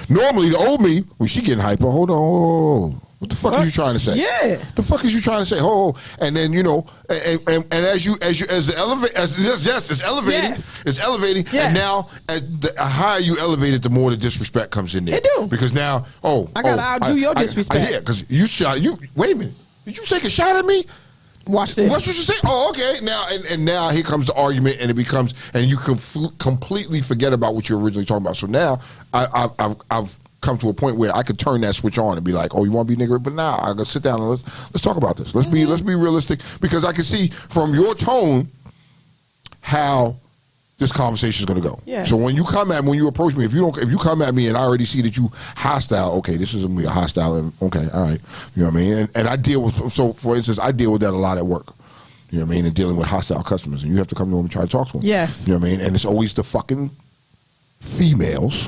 Normally, the old me, when she getting hyper, hold on. What the fuck are you trying to say? Yeah. The fuck is you trying to say? And then, you know, and as the elevator, it's elevating. Yes. It's elevating. Yes. And now, the higher you elevate it, the more the disrespect comes in there. It do. Because now, I gotta outdo your disrespect. Yeah, because wait a minute. Did you take a shot at me? Watch this. What you say? Oh, okay. Now and now here comes the argument, and it becomes, and you can completely forget about what you're originally talking about. So now I've come to a point where I could turn that switch on and be like, oh, you want to be nigger? But now I gotta sit down and let's talk about this. Let's be realistic, because I can see from your tone how this conversation is going to go. Yes. So when you approach me, if you come at me and I already see that you hostile, okay, this is a hostile. Okay, all right, you know what I mean. And I deal with, so for instance, I deal with that a lot at work. You know what I mean, and dealing with hostile customers, and you have to come to them and try to talk to them. Yes. You know what I mean, and it's always the fucking females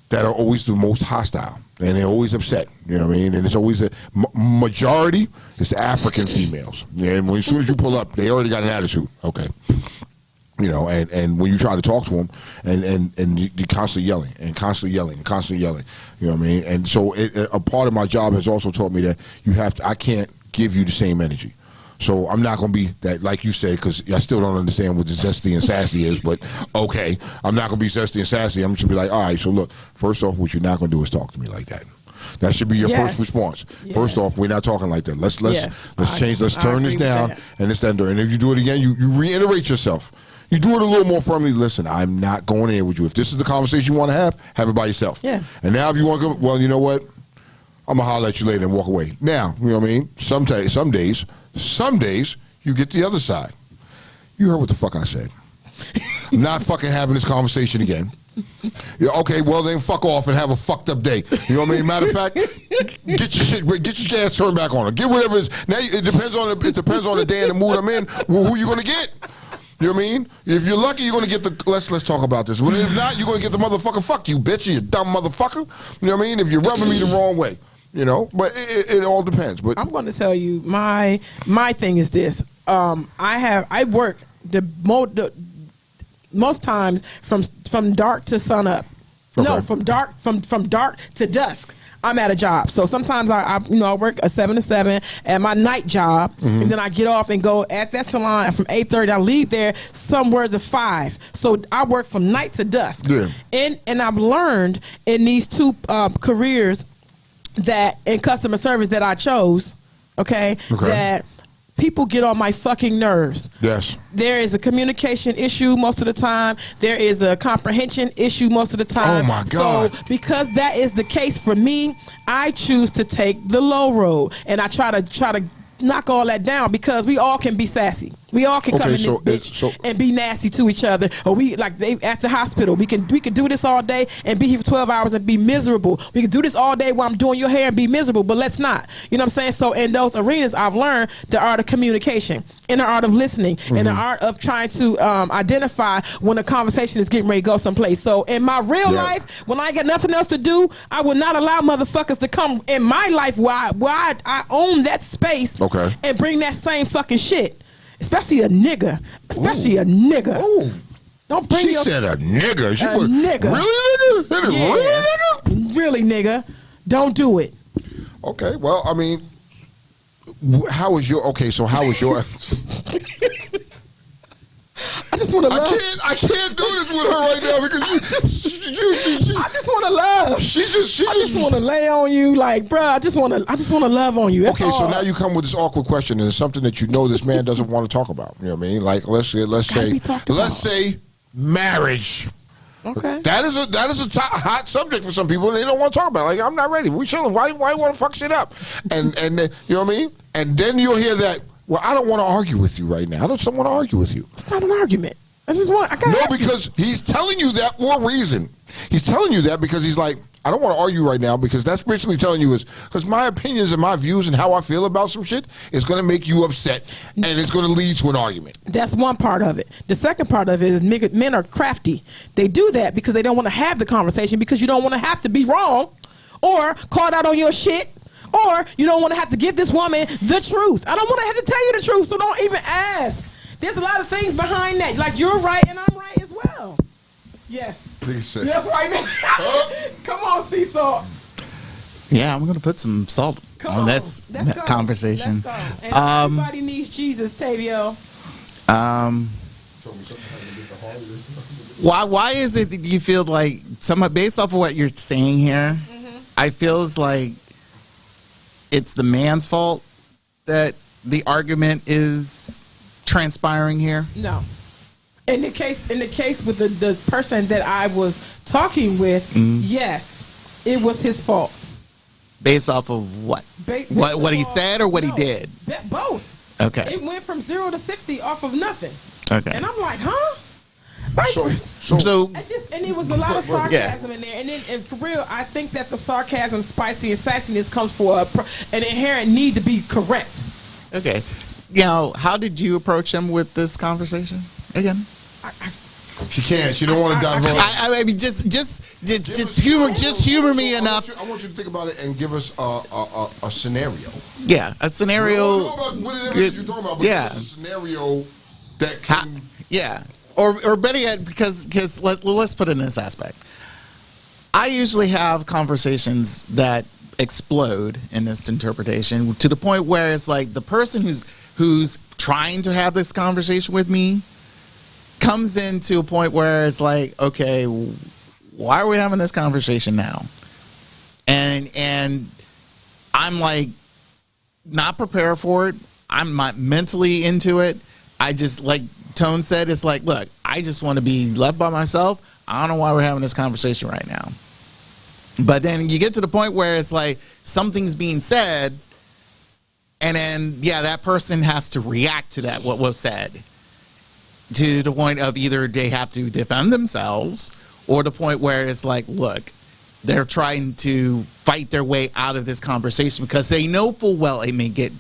that are always the most hostile, and they're always upset. You know what I mean? And it's always the majority is the African females. And as soon as you pull up, they already got an attitude. Okay. You know, and when you try to talk to them, and you're constantly yelling and constantly yelling and constantly yelling. You know what I mean? And so a part of my job has also taught me that I can't give you the same energy. So I'm not going to be that, like you said, because I still don't understand what the zesty and sassy is, but okay, I'm not going to be zesty and sassy. I'm just going to be like, all right, so look, first off, what you're not going to do is talk to me like that. That should be your first response. Yes. First off, we're not talking like that. Let's change. Let's turn this down, and it's that. And if you do it again, you reiterate yourself. You do it a little more firmly. Listen, I'm not going in with you. If this is the conversation you want to have it by yourself. Yeah. And now if you want to go, well, you know what? I'm going to holler at you later and walk away. Now, you know what I mean? Some days, you get the other side. You heard what the fuck I said. Not fucking having this conversation again. Yeah, okay, well then fuck off and have a fucked up day. You know what I mean? Matter of fact, get your gas turned back on. Get whatever it is. Now it depends on the day and the mood I'm in. Who you gonna get? You know what I mean? If you're lucky, you're gonna get the let's talk about this. But if not, you're gonna get the motherfucker fuck you, bitch, you dumb motherfucker. You know what I mean? If you're rubbing me the wrong way. You know, but it all depends. But I'm going to tell you my thing is this. I work the most times from dark to sun up. Okay. No, from dark to dusk. I'm at a job. So sometimes I work a 7 to 7 at my night job, and then I get off and go at that salon from 8:30. I leave there somewhere at 5. So I work from night to dusk. Yeah. And I've learned in these two careers that in customer service that I chose, okay. That people get on my fucking nerves. Yes. There is a communication issue most of the time. There is a comprehension issue most of the time. Oh my God. So because that is the case for me, I choose to take the low road, and I try to knock all that down, because we all can be sassy. We all can come in this bitch and be nasty to each other. Or we at the hospital. We can do this all day and be here for 12 hours and be miserable. We can do this all day while I'm doing your hair and be miserable, but let's not. You know what I'm saying? So in those arenas, I've learned the art of communication, and the art of listening, and the art of trying to identify when a conversation is getting ready to go someplace. So in my real life, when I ain't got nothing else to do, I would not allow motherfuckers to come in my life where I own that space and bring that same fucking shit. Especially a nigga. Ooh. Don't bring She said a nigga. She was, nigga. Really, nigga? Yeah. Really, nigga? Really, nigga. Don't do it. Okay, well, I mean, how is your... I just want to love. I can't do this with her right now, because I just want to love. I just want to lay on you, like, bruh. I just want to love on you. That's okay, all. so now you come with this awkward question, and it's something that you know this man doesn't want to talk about. You know what I mean? Like, let's say marriage. Okay. That is a hot subject for some people, and they don't want to talk about it. Like, I'm not ready. We chilling. Why you want to fuck shit up? And then, you know what I mean? And then you'll hear that. Well, I don't want to argue with you right now. I don't want to argue with you. It's not an argument. Because he's telling you that for a reason. He's telling you that because he's like, I don't want to argue right now, because that's basically telling you is because my opinions and my views and how I feel about some shit is going to make you upset, and it's going to lead to an argument. That's one part of it. The second part of it is men are crafty. They do that because they don't want to have the conversation, because you don't want to have to be wrong or called out on your shit. Or you don't want to have to give this woman the truth. I don't want to have to tell you the truth, so don't even ask. There's a lot of things behind that. Like, you're right and I'm right as well. Yes. Please say. That's right, man. Come on, sea salt. Yeah, I'm going to put some salt on this conversation. Let's go. And everybody needs Jesus, Tavio. Why is it that you feel like, based off of what you're saying here, I feel it's like it's the man's fault that the argument is transpiring here? No. In the case with the person that I was talking with, yes, it was his fault. Based off of what? What he said or what he did? Both. Okay. It went from 0 to 60 off of nothing. Okay. And I'm like, huh? Right. And it was a lot of sarcasm in there. And for real, I think that the sarcasm, spicy, and sassiness comes for an inherent need to be correct. Okay. How did you approach him with this conversation again? She can't. She don't want to divulge. I mean, just humor me enough. I want you to think about it and give us a scenario. Yeah, a scenario. We don't know about what it is you're talking about, but a scenario that can. Yeah. Or better yet, because let's put it in this aspect. I usually have conversations that explode in this interpretation to the point where it's like the person who's trying to have this conversation with me comes into a point where it's like, okay, why are we having this conversation now? And I'm like not prepared for it. I'm not mentally into it. I just, like Tone said, it's like, look, I just want to be left by myself. I don't know why we're having this conversation right now. But then you get to the point where it's like something's being said, and then, that person has to react to that, what was said, to the point of either they have to defend themselves, or the point where it's like, look, they're trying to fight their way out of this conversation because they know full well it may get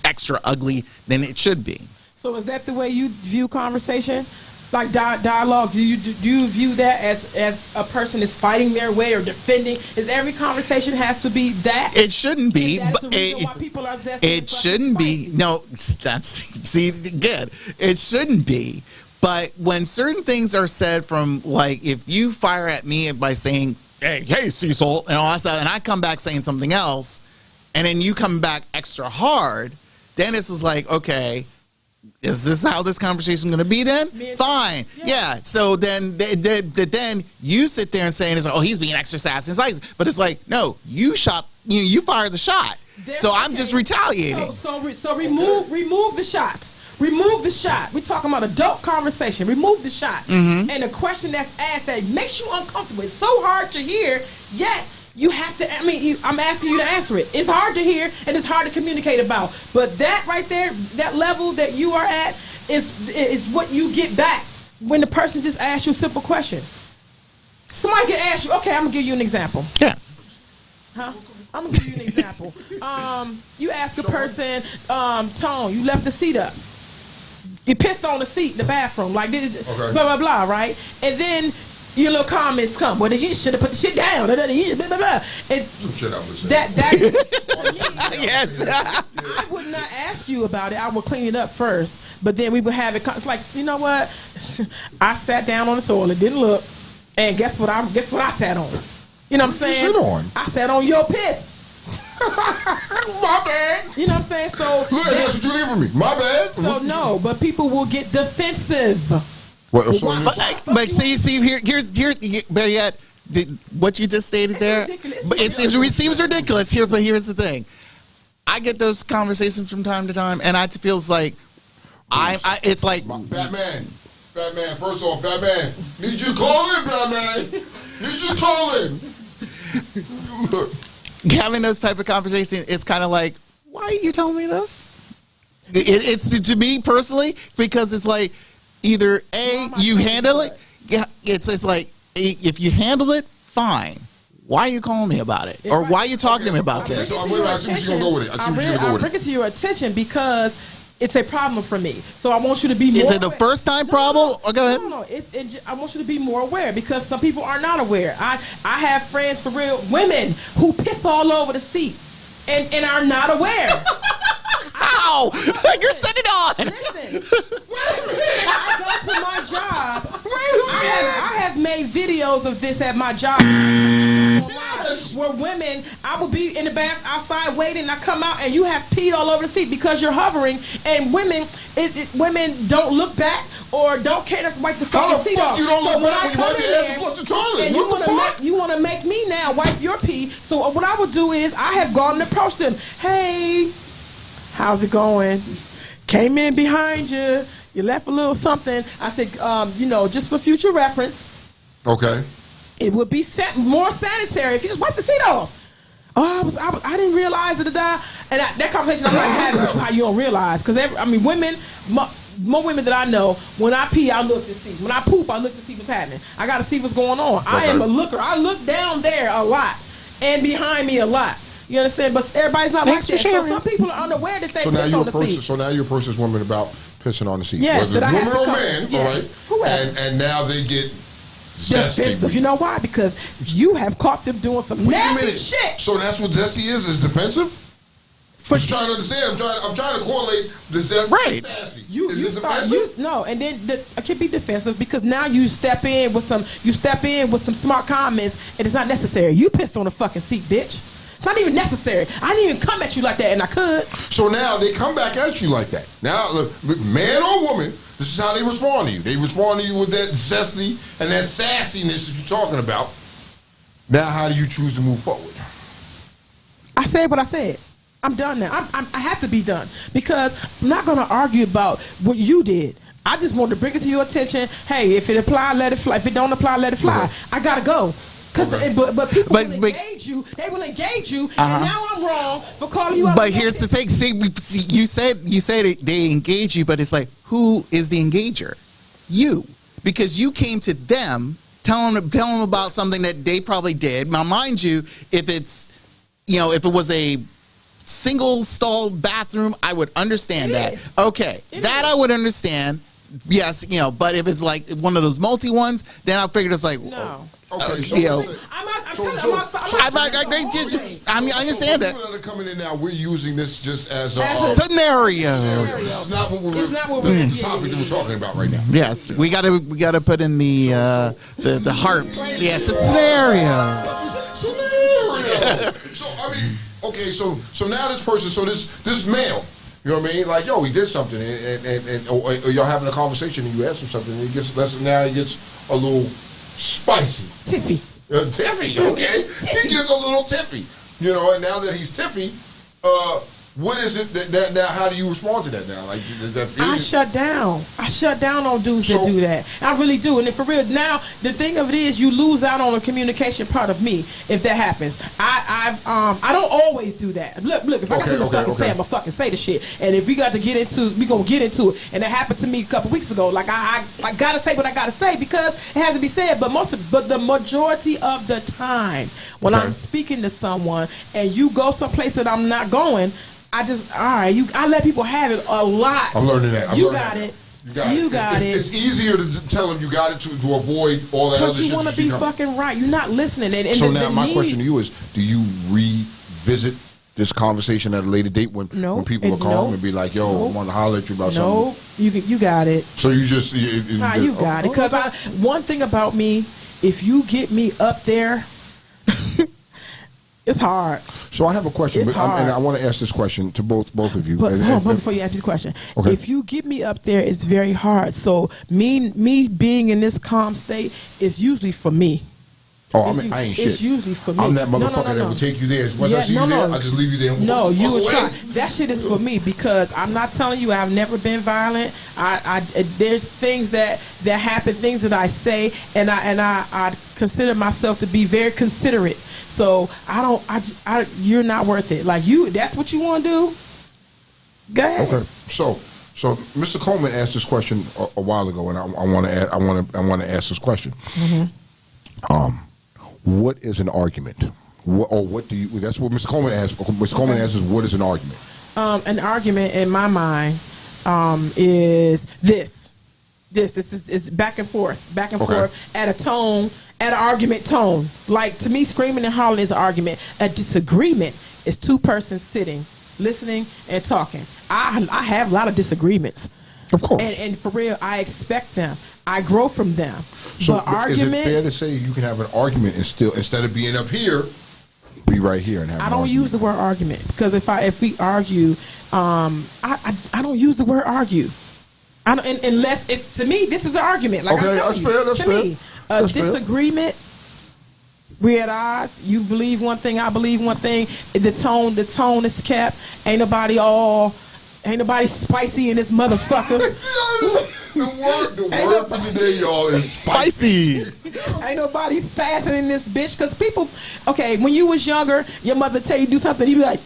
extra ugly than it should be. So is that the way you view conversation? Like dialogue, do you view that as a person is fighting their way or defending? Is every conversation has to be that? It shouldn't be. That's the reason why people are it shouldn't be. No, good. It shouldn't be. But when certain things are said from, like, if you fire at me by saying hey, Cecil, and all that stuff, and I come back saying something else, and then you come back extra hard, then it's just like, okay, is this how this conversation going to be then? Fine. Yeah. So then you sit there and saying, it's like, oh, he's being extra sassy. But it's like, no, you fired the shot. So I'm just retaliating. So remove the shot. Remove the shot. We're talking about adult conversation. Remove the shot. Mm-hmm. And the question that's asked that makes you uncomfortable. It's so hard to hear, yet you have to, I'm asking you to answer it. It's hard to hear and it's hard to communicate about. But that right there, that level that you are at is what you get back when the person just asks you a simple question. Somebody can ask you, okay, I'm going to give you an example. Yes. Huh? I'm going to give you an example. You ask a person, Tone, you left the seat up. You pissed on the seat in the bathroom, like this, blah, blah, blah, right? And then your little comments come. Well, you should have put the shit down. Blah, blah, blah. And yes. I would not ask you about it. I would clean it up first. But then we would have it. It's like, you know what? I sat down on the toilet, didn't look, and guess what I sat on? You know what I'm saying? Sit on. I sat on your piss. My bad. You know what I'm saying? So look, that's what you did for me. My bad. So no, but people will get defensive. But see, here's better yet, what you just stated there. Ridiculous. But it seems ridiculous here. But here's the thing: I get those conversations from time to time, and it feels like it's like Batman. First off, Batman, need you to call in, Batman. Need you to call in. Look. Having those type of conversations, it's kind of like, why are you telling me this? It's to me personally, because it's like either you handle it. Yeah, it's like if you handle it, fine. Why are you calling me about it, or why are you talking to me about this? I see where you're gonna go with it. I bring it to your attention because it's a problem for me. So I want you to be more. Is it a first time problem? Or go ahead. No. I want you to be more aware because some people are not aware. I have friends for real, women who piss all over the seat and are not aware. Ow! You're setting on. Listen, I go to my job. I have made videos of this at my job. Where women, I will be in the bath outside waiting, and I come out and you have peed all over the seat because you're hovering. And women don't look back or don't care to wipe the fucking seat off. You don't look back when you wipe your ass and flush the toilet. And you want to make me now wipe your pee. So what I would do is I have gone and approached them. Hey, how's it going? Came in behind you. You left a little something. I said, just for future reference. Okay. It would be more sanitary if you just wipe the seat off. Oh, I didn't realize it. And that conversation I'm not having with you, how you don't realize. Because, women, more women that I know, when I pee, I look to see. When I poop, I look to see what's happening. I got to see what's going on. Okay. I am a looker. I look down there a lot and behind me a lot. You understand? But everybody's not like that. So some people are unaware that they piss on the seat. So now you're a person's woman about pissing on the seat. Yes, whether it's woman or man, yes. all right? Whoever. And now they get defensive. You know why? Because you have caught them doing some nasty shit. So that's what zesty is defensive? I'm trying to understand. I'm trying to correlate the zesty and sassy. And then it can be defensive because now you step in with some smart comments and it's not necessary. You pissed on the fucking seat, bitch. It's not even necessary. I didn't even come at you like that, and I could. So now they come back at you like that. Now, look, man or woman, this is how they respond to you. They respond to you with that zesty and that sassiness that you're talking about. Now, how do you choose to move forward? I said what I said. I'm done now. I have to be done because I'm not going to argue about what you did. I just wanted to bring it to your attention. Hey, if it apply, let it fly. If it don't apply, let it fly. Okay. I gotta go. But people will engage you. They will engage you, and now I'm wrong for calling you out. But here's the thing. See, you said they engage you, but it's like, who is the engager? You, because you came to them, telling them about something that they probably did. Now, mind you, if it was a single stall bathroom, I would understand that. Okay, I would understand. Yes, but if it's like one of those multi ones, then I figured it's like, no. Okay, so you know, I understand that. People that are coming in now, we're using this just as a Scenario. It's not what we're, It's not what the we're- topic that we're talking about right now. Yes, we gotta put in the harps. Yes, a scenario. So I mean, okay, so now this person, so this male, you know what I mean? Like, yo, he did something, and or y'all having a conversation, and you ask him something, and he gets now he gets a little spicy, Tiffy. tiffy. Okay, he gets a little tiffy, you know. And now that he's tiffy, what is it that now? How do you respond to that now? Like that feeling? I shut down. I shut down on dudes that do that. I really do. And if for real, now the thing of it is, you lose out on the communication part of me if that happens. I don't always do that. Look. If I got something to fucking say, I'ma fucking say the shit. And if we got to get into, we gonna get into it. And that happened to me a couple weeks ago. Like I gotta say what I gotta say because it has to be said. But the majority of the time when I'm speaking to someone and you go someplace that I'm not going, I let people have it a lot. I'm learning that. You got it. It's easier to tell them you got it to avoid all that other shit. Because you want to be fucking right. You're not listening. And so now my question to you is, do you revisit this conversation at a later date when people are calling and be like, yo, I want to holler at you about something? You got it. So you just... You got it. Because one thing about me, if you get me up there... It's hard. So I have a question, and I want to ask this question to both of you. But before you ask the question, if you get me up there, it's very hard. So me being in this calm state is usually for me. Oh, I ain't shit. It's usually for me. I'm that motherfucker that will take you there. Once I see you there, I just leave you there. No, you would try. That shit is for me because I'm not telling you I've never been violent. There's things that happen, things that I say, and I consider myself to be very considerate. So you're not worth it. Like that's what you want to do. Go ahead. Okay. So Mr. Coleman asked this question a while ago, and I want to ask this question. Mm-hmm. What is an argument? What do you? That's what Mr. Coleman asked. Mr. Coleman asks, "What is an argument?" An argument in my mind is this. This is back and forth at a tone. At an argument tone. Like, to me, screaming and hollering is an argument. A disagreement is two persons sitting, listening, and talking. I have a lot of disagreements. Of course. And for real, I expect them. I grow from them. So but arguments... Is it fair to say you can have an argument and still, instead of being up here, be right here and have I don't use the word argument. Because if we argue, I don't use the word argue. I don't, unless it's, to me, this is an argument. Like okay, I'm that's fair. Me, a disagreement, we're at odds. You believe one thing, I believe one thing. The tone is kept. Ain't nobody spicy in this motherfucker. the word for today, y'all, is spicy. Ain't nobody sassing in this bitch. Because people, when you was younger, your mother tell you do something, you be like,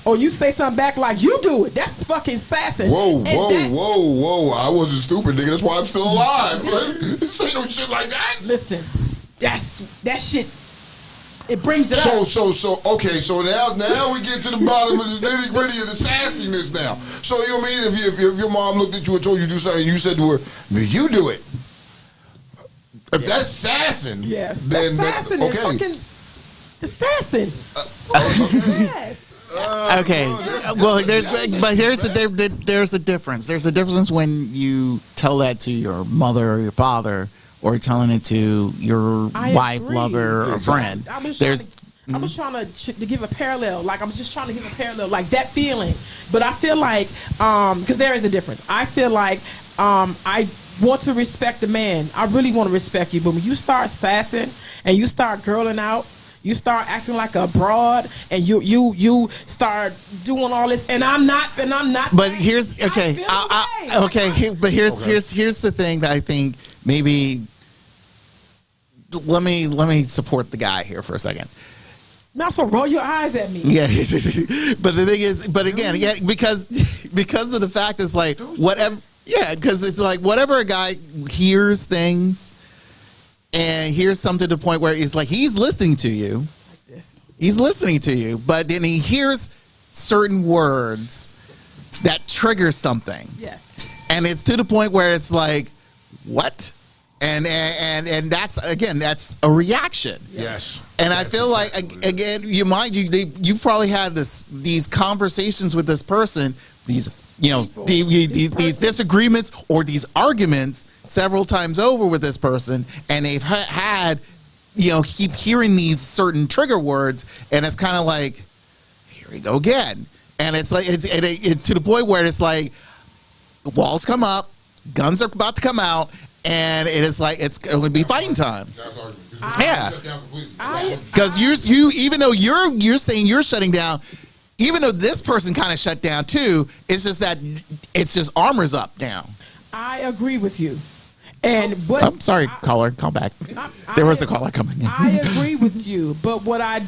or you say something back like you do it. That's fucking sassing. Whoa. I wasn't stupid, nigga. That's why I'm still alive. Say no shit like that. Listen, that shit. It brings it up. So now we get to the bottom of the nitty gritty of the sassiness now. So you know what I mean? If your mom looked at you and told you to do something, you said to her, "You do it." If that's sassing, yes, then that's sassing. Okay. The sassing. Yes. Okay. Well, there's a difference. There's a difference when you tell that to your mother or your father, or telling it to your wife, lover, or friend. I was trying to give a parallel. Like, I was just trying to give a parallel, like that feeling. But I feel like, because there is a difference. I feel like I want to respect a man. I really want to respect you. But when you start sassing and you start girling out, you start acting like a broad, and you start doing all this, and I'm not. But here's But here's the thing that I think maybe. Let me support the guy here for a second. Not so roll your eyes at me. Yeah, but the thing is, because of the fact is like whatever. Yeah, because it's like whatever a guy hears things. And here's something to the point where it's like he's listening to you. Like this. He's listening to you, but then he hears certain words that trigger something. Yes. And it's to the point where it's like, what? And that's again, that's a reaction. Yes. And I feel like again, you've probably had these conversations with this person, these disagreements or these arguments several times over with this person, and they've had keep hearing these certain trigger words, and it's kind of like, here we go again, and it's like it's to the point where it's like walls come up, guns are about to come out. And it is like it's going to be fighting time. Yeah, because you even though you're saying you're shutting down, even though this person kind of shut down too, it's just that it's just armor's up down. I agree with you. And what? I'm sorry, caller, call back. There was a caller coming in. I agree with you, but what I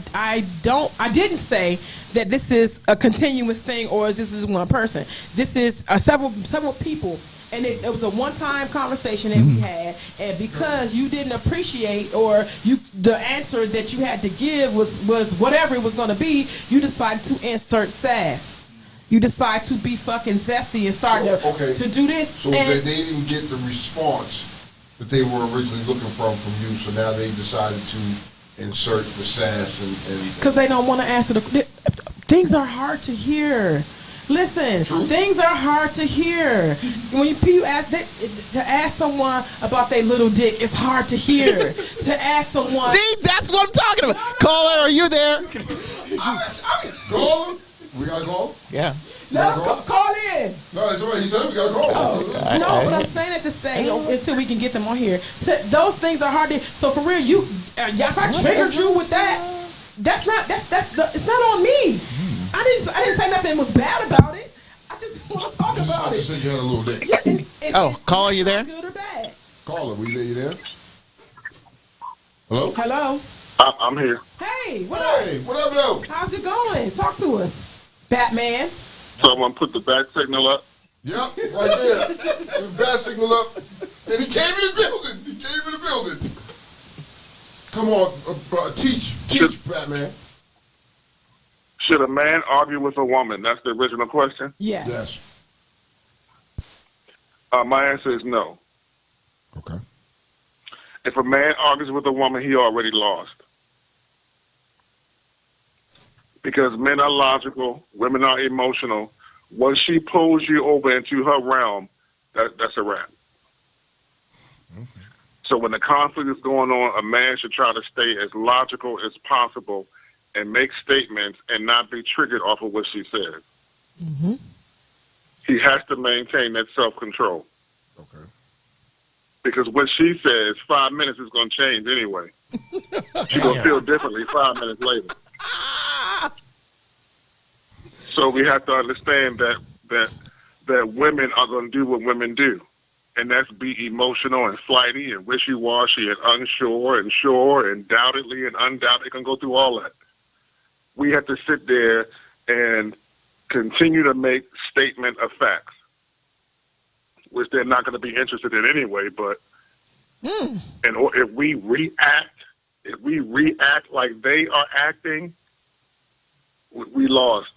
didn't say that this is a continuous thing or this is one person. This is several people. And it was a one-time conversation that we had, and because you didn't appreciate or the answer that you had to give was whatever it was going to be, you decided to insert sass. You decide to be fucking zesty and start to do this. So they didn't get the response that they were originally looking from you, so now they decided to insert the sass and because they don't want to answer things are hard to hear. Listen, things are hard to hear. When you ask someone about their little dick, it's hard to hear. To ask someone... See, that's what I'm talking about. Caller, are you there? Caller? We got a call? Yeah. No, call in. No, that's what he said. We got a call. No, but I'm saying it to say until we can get them on here. Those things are hard to... So for real, if I triggered you with that, it's not on me. I didn't say nothing was bad about it. I just want to talk about it. I just said you had a little dick. Yeah, caller, you there? Good or bad? Caller, you there? Hello? Hello? I'm here. Hey, what up? Hey, what up, though? How's it going? Talk to us, Batman. So I'm going to put the bat signal up. Yep, right there. The bat signal up. And he came in the building. Come on, teach, Batman. Should a man argue with a woman? That's the original question? Yes. My answer is no. Okay. If a man argues with a woman, he already lost. Because men are logical, women are emotional. Once she pulls you over into her realm, that's a wrap. Okay. So when the conflict is going on, a man should try to stay as logical as possible and make statements and not be triggered off of what she says. Mm-hmm. He has to maintain that self-control. Okay. Because what she says, 5 minutes is going to change anyway. She's going to feel differently 5 minutes later. So we have to understand that women are going to do what women do. And that's be emotional and flighty and wishy-washy and unsure and sure and doubtedly and undoubtedly. Can go through all that. We have to sit there and continue to make statement of facts, which they're not going to be interested in anyway. But and if we react like they are acting, we lost.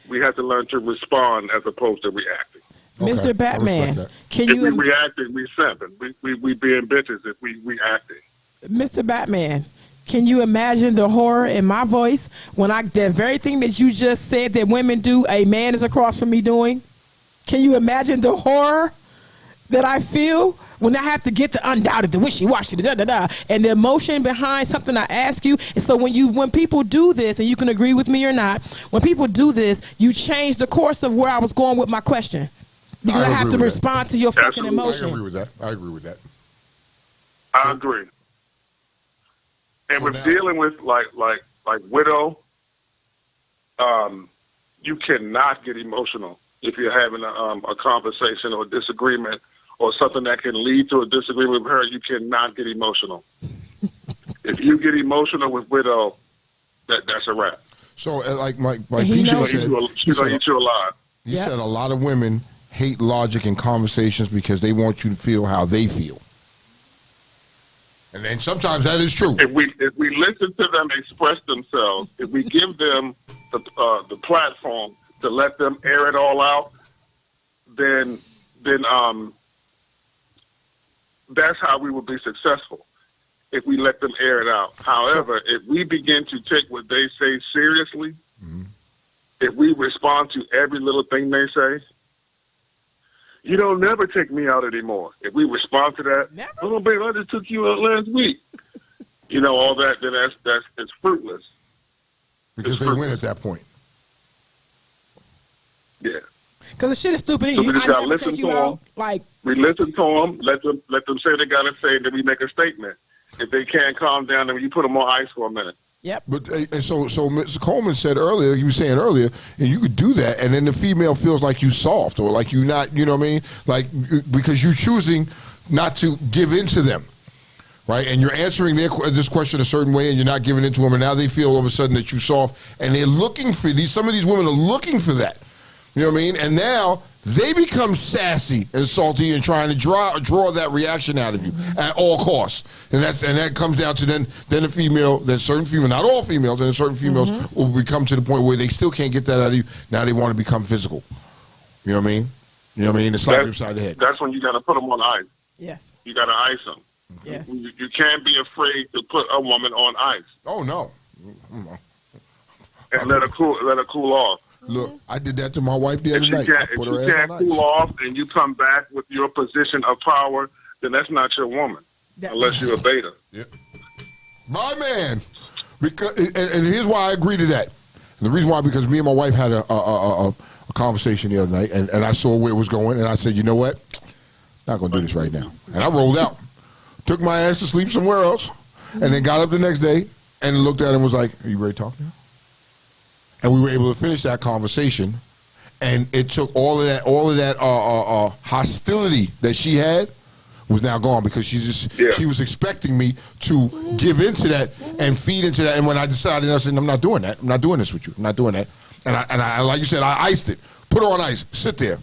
We have to learn to respond as opposed to reacting. Okay. Mr. Batman, can if we reacting, we seven. We being bitches if we reacting. Mr. Batman, can you imagine the horror in my voice when the very thing that you just said that women do, a man is across from me doing? Can you imagine the horror that I feel when I have to get the undoubted, the wishy-washy, the da-da-da, and the emotion behind something I ask you? And so when people do this, and you can agree with me or not, when people do this, you change the course of where I was going with my question. Because I have to respond to your fucking emotion. I agree with that. I agree. And with dealing with like widow, you cannot get emotional if you're having a conversation or a disagreement or something that can lead to a disagreement with her. You cannot get emotional. If you get emotional with widow, that's a wrap. So like PJ said, she's gonna eat you alive. He said a lot of women hate logic in conversations because they want you to feel how they feel. And then sometimes that is true. If we listen to them express themselves, if we give them the platform to let them air it all out, then that's how we will be successful if we let them air it out. However, if we begin to take what they say seriously, if we respond to every little thing they say, you don't never take me out anymore. If we respond to that, Never? oh, babe, I just took you out last week. All that, then it's fruitless. Because they win at that point. Yeah. Because the shit is stupid. So we just I gotta never listen take to you them. out. Like, We listen to them, let them say what they got to say, then we make a statement. If they can't calm down, then you put them on ice for a minute. yep. But and so Mr. Coleman said earlier, he was saying earlier, and you could do that, and then the female feels like you soft or like you not, you know what I mean? Like, because you're choosing not to give in to them, right? And you're answering this question a certain way, and you're not giving in to them, and now they feel all of a sudden that you're soft, and they're looking for these. Some of these women are looking for that, you know what I mean? And now they become sassy and salty and trying to draw that reaction out of you at all costs. And that comes down to then a female, that certain female, not all females, and certain females will become to the point where they still can't get that out of you. Now they want to become physical. You know what I mean? You know what I mean? It's like upside the head. That's when you got to put them on ice. Yes. You got to ice them. Yes. You can't be afraid to put a woman on ice Oh, no. and let her cool off. Look, I did that to my wife the If other you night. can't, I if put you her can't ass on cool ice. off and you come back with your position of power, then that's not your woman, unless you're a beta. Yeah. My man. Because, and here's why I agree to that. And the reason why, because me and my wife had a conversation the other night, and I saw where it was going, and I said, you know what? Not going to do this right now. And I rolled out. Took my ass to sleep somewhere else, and then got up the next day and looked at him and was like, are you ready to talk now? And we were able to finish that conversation, and it took all of that hostility that she had was now gone because she was expecting me to give into that and feed into that. And when I decided, I said, I'm not doing that. I'm not doing this with you. I'm not doing that. And I like you said, I iced it. Put her on ice. Sit there.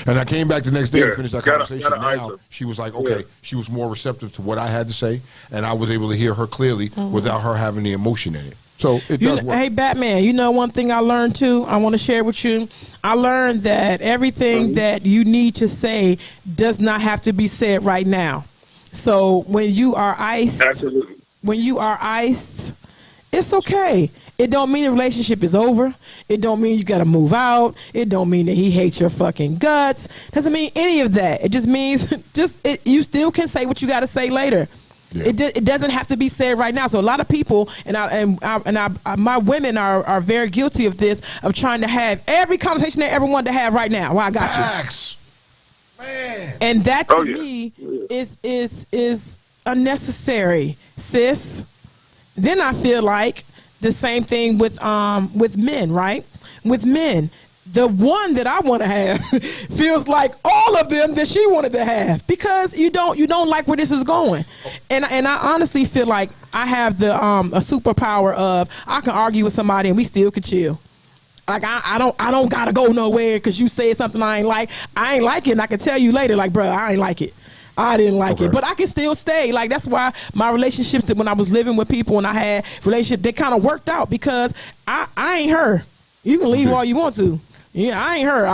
And I came back the next day and finished that conversation. Now she was like, okay, she was more receptive to what I had to say, and I was able to hear her clearly without her having the emotion in it. So it does work. Hey, Batman, you know one thing I learned too, I want to share with you. I learned that everything that you need to say does not have to be said right now. So when you are iced, it's okay. It don't mean the relationship is over. It don't mean you got to move out. It don't mean that he hates your fucking guts. Doesn't mean any of that. It just means you still can say what you got to say later. Yeah. It doesn't have to be said right now. So a lot of people my women are very guilty of this, of trying to have every conversation they ever wanted to have right now. Well, I got Facts. Man. And that to me is unnecessary, sis. Then I feel like the same thing with men, right? With men. The one that I want to have feels like all of them that she wanted to have, because you don't like where this is going, and I honestly feel like I have the a superpower of I can argue with somebody and we still could chill. Like I don't gotta go nowhere because you said something I ain't like it, and I can tell you later, like, bro, I ain't like it. I didn't like it, but I can still stay. Like, that's why my relationships, that when I was living with people and I had relationships, they kind of worked out, because I ain't her. You can leave all you want to. Yeah, I ain't her.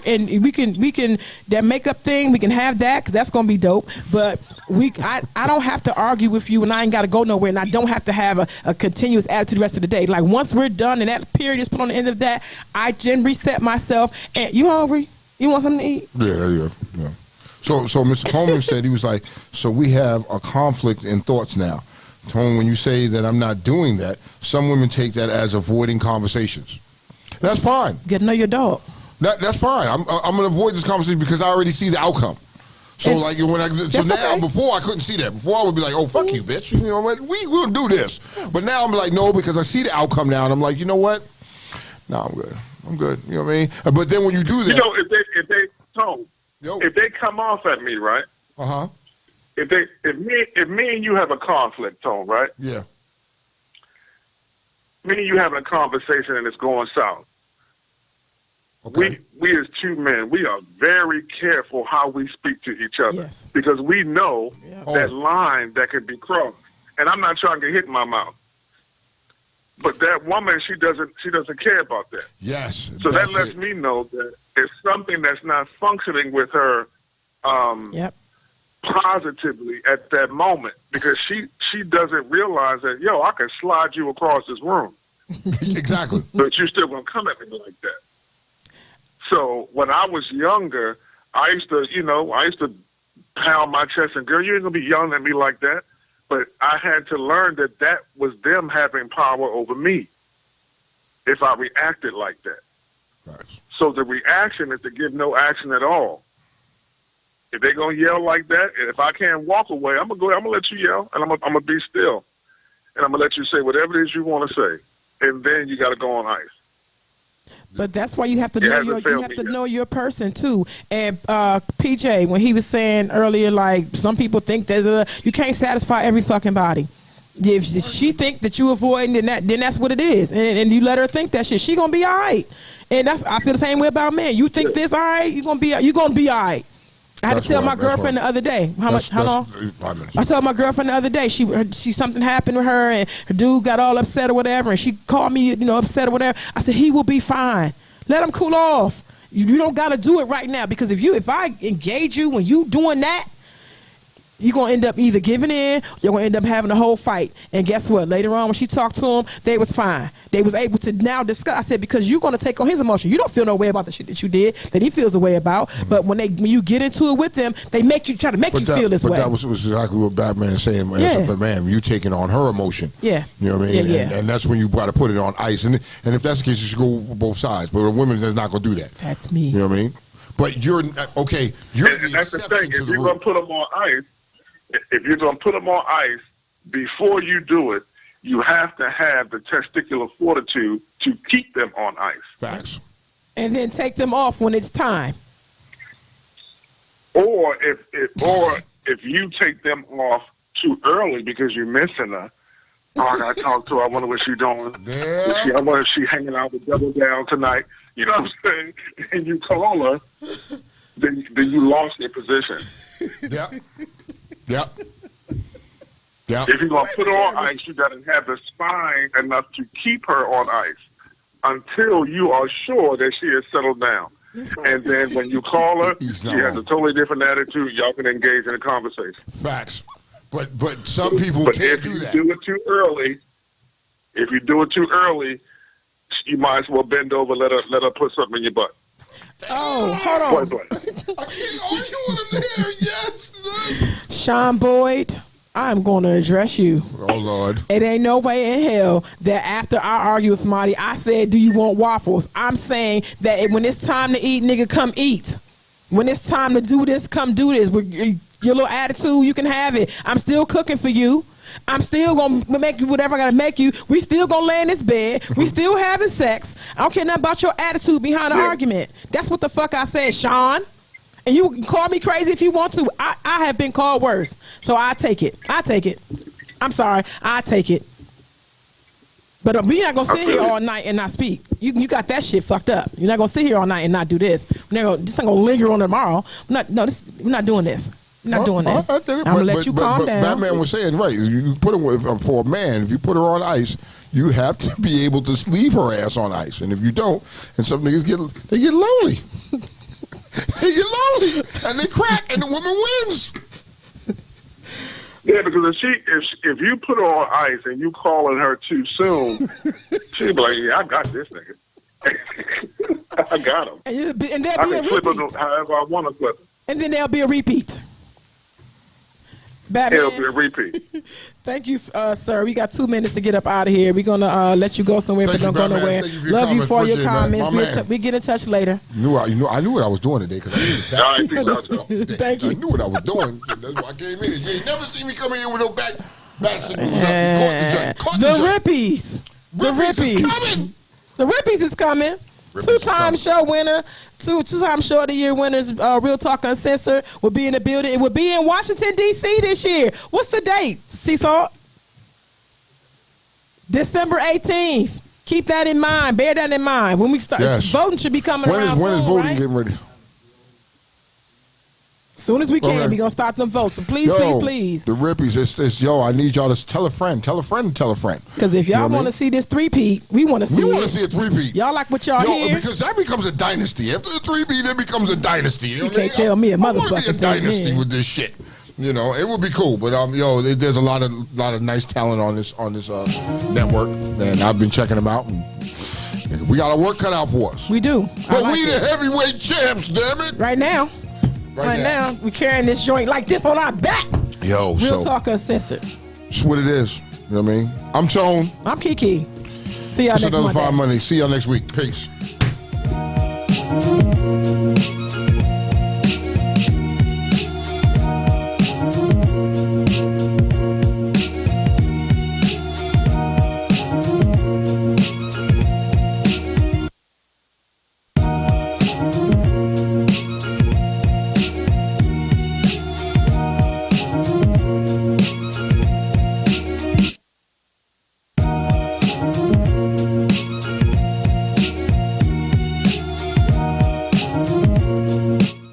And we can that makeup thing, we can have that, because that's gonna be dope. But I don't have to argue with you, and I ain't got to go nowhere, and I don't have to have a continuous attitude the rest of the day. Like, once we're done and that period is put on the end of that, I then reset myself. And you hungry? You want something to eat? Yeah. So Mr. Coleman said, he was like, so we have a conflict in thoughts now. Tone, when you say that I'm not doing that, some women take that as avoiding conversations. That's fine. Get to know your dog. That's fine. I'm going to avoid this conversation because I already see the outcome. So before I couldn't see that. Before I would be like, oh, fuck you, bitch. You know what? We'll do this. But now I'm like, no, because I see the outcome now, and I'm like, you know what? No, I'm good. I'm good. You know what I mean? But then when you do that, you know, if they come off at me, right? If me and you have a conflict, Tone, right? Yeah. Me and you having a conversation and it's going south. Okay. We as two men, we are very careful how we speak to each other, because we know that line that can be crossed. And I'm not trying to get hit in my mouth. But that woman, she doesn't care about that. Yes. So that lets me know that it's something that's not functioning with her positively at that moment, because she doesn't realize that, yo, I can slide you across this room. Exactly. But you're still going to come at me like that. So when I was younger, I used to pound my chest and, girl, you ain't going to be yelling at me like that. But I had to learn that was them having power over me if I reacted like that. Right. So the reaction is to give no action at all. If they're going to yell like that, and if I can't walk away, I'm going to let you yell, and I'm going to be still. And I'm going to let you say whatever it is you want to say. And then you got to go on ice. But that's why you have to know your person too. And PJ, when he was saying earlier, like some people think that you can't satisfy every fucking body. If she think that you avoiding, then that's what it is. And you let her think that shit, she gonna be all right. And I feel the same way about men. You think this all right, you gonna be all right. I had to tell my girlfriend the other day. How long? 5 minutes. I told my girlfriend the other day. She something happened with her, and her dude got all upset or whatever, and she called me, upset or whatever. I said he will be fine. Let him cool off. You don't got to do it right now, because if I engage you when you doing that, you're going to end up either giving in, you're going to end up having a whole fight. And guess what? Later on, when she talked to him, they was fine. They was able to now discuss. I said, because you're going to take on his emotion. You don't feel no way about the shit that you did, that he feels a way about. Mm-hmm. But when you get into it with them, they try to make you feel this way. But that was exactly what Batman is saying. As a man, you taking on her emotion. Yeah. You know what I mean? Yeah. And that's when you got to put it on ice. And if that's the case, you should go for both sides. But a woman is not going to do that. That's me. You know what I mean? But you're okay. And that's the thing. If you're going to put them on ice, before you do it, you have to have the testicular fortitude to keep them on ice. Facts. And then take them off when it's time. Or if you take them off too early because you're missing her, I gotta talk to her. I wonder what she's doing. Yeah. I wonder if she's hanging out with Double Down tonight. You know what I'm saying? And you call her, then you lost your position. Yep. If you're going to put her on ice, you got to have the spine enough to keep her on ice until you are sure that she has settled down. Right. And then when you call her, she has a totally different attitude. Y'all can engage in a conversation. Facts. But some people can't do that. If you do it too early, you might as well bend over, let her put something in your butt. Oh, hold on. I can't argue with him there. Yes. Sean Boyd, I'm going to address you. Oh, Lord. It ain't no way in hell that after I argue with somebody, I said, do you want waffles? I'm saying that when it's time to eat, nigga, come eat. When it's time to do this, come do this. With your little attitude, you can have it. I'm still cooking for you. I'm still going to make you whatever I got to make you. We still going to lay in this bed. We still having sex. I don't care nothing about your attitude behind the argument. That's what the fuck I said, Sean. And you can call me crazy if you want to. I have been called worse. So I take it. I'm sorry. I take it. But we're not going to sit here all night and not speak. You got that shit fucked up. You're not going to sit here all night and not do this. This not going to linger on tomorrow. We're not doing this. I'm not doing this. I'm going to let you calm down. Batman was saying, right, you put her for a man, if you put her on ice, you have to be able to leave her ass on ice. And if you don't, and some niggas get lonely. They get lonely, and they crack, and the woman wins. Yeah, because if you put her on ice and you calling her too soon, she'll be like, yeah, I got this nigga. I got him. And there'll I be a can flip repeat. him however I want to flip him. And then there'll be a repeat. Batman. It'll be a repeat. Thank you, sir. We got 2 minutes to get up out of here. We're going to let you go somewhere, but don't go nowhere. Love you for your comments. We get in touch later. I knew what I was doing today because I knew that. Thank you. I knew what I was doing. That's why I came in. You ain't never seen me come in here with no back signals. The Rippies. The Rippies is coming. Two-time show winner, two-time show of the year winners, Real Talk Uncensored will be in the building. It will be in Washington, D.C. this year. What's the date, Seesaw? December 18th. Keep that in mind. Bear that in mind. When we start, voting should be coming around When is voting right? getting ready? Soon as we can, we're going to start them votes. So please. The Rippies, it's I need y'all to tell a friend. Because if y'all want to see this three-peat, we want to see to see a three-peat. Y'all like what y'all hear? Because that becomes a dynasty. After the three-peat, it becomes a dynasty. You can't tell me a motherfucking thing. I want to be a dynasty with this shit. You know, it would be cool, but there's a lot of nice talent on this network, and I've been checking them out. And we got our work cut out for us. We do. But we the heavyweight champs, damn it! Right now, we carrying this joint like this on our back. Yo, Real Talk Uncensored. That's what it is. You know what I mean? I'm Tone. I'm Kiki. See y'all next another Monday. 5 Monday. See y'all next week. Peace.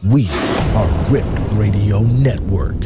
We are Ripped Radio Network.